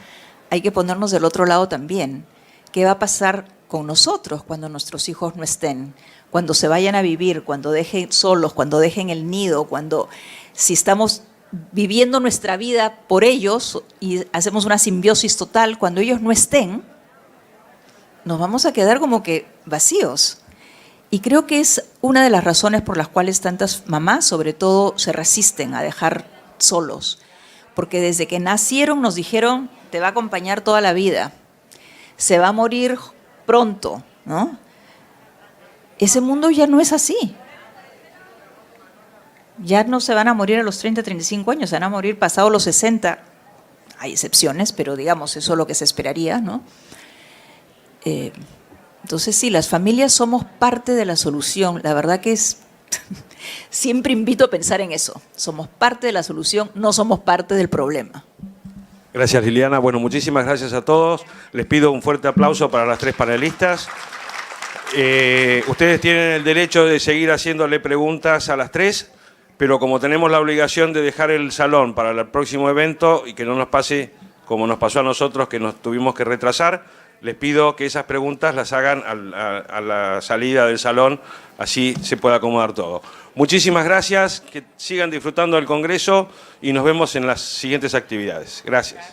hay que ponernos del otro lado también. ¿Qué va a pasar con nosotros cuando nuestros hijos no estén? Cuando se vayan a vivir, cuando dejen solos, cuando dejen el nido, si estamos viviendo nuestra vida por ellos y hacemos una simbiosis total, cuando ellos no estén, nos vamos a quedar como que vacíos. Y creo que es una de las razones por las cuales tantas mamás, sobre todo, se resisten a dejar solos. Porque desde que nacieron nos dijeron, te va a acompañar toda la vida, se va a morir pronto, ¿no? Ese mundo ya no es así. Ya no se van a morir a los 30, 35 años, se van a morir pasados los 60. Hay excepciones, pero digamos, eso es lo que se esperaría, ¿no? Entonces sí, las familias somos parte de la solución. La verdad que es... Siempre invito a pensar en eso. Somos parte de la solución, no somos parte del problema. Gracias, Liliana. Bueno, muchísimas gracias a todos. Les pido un fuerte aplauso para las tres panelistas. Ustedes tienen el derecho de seguir haciéndole preguntas a las tres, pero como tenemos la obligación de dejar el salón para el próximo evento y que no nos pase como nos pasó a nosotros, que nos tuvimos que retrasar, les pido que esas preguntas las hagan a la salida del salón, así se puede acomodar todo. Muchísimas gracias, que sigan disfrutando del Congreso y nos vemos en las siguientes actividades. Gracias.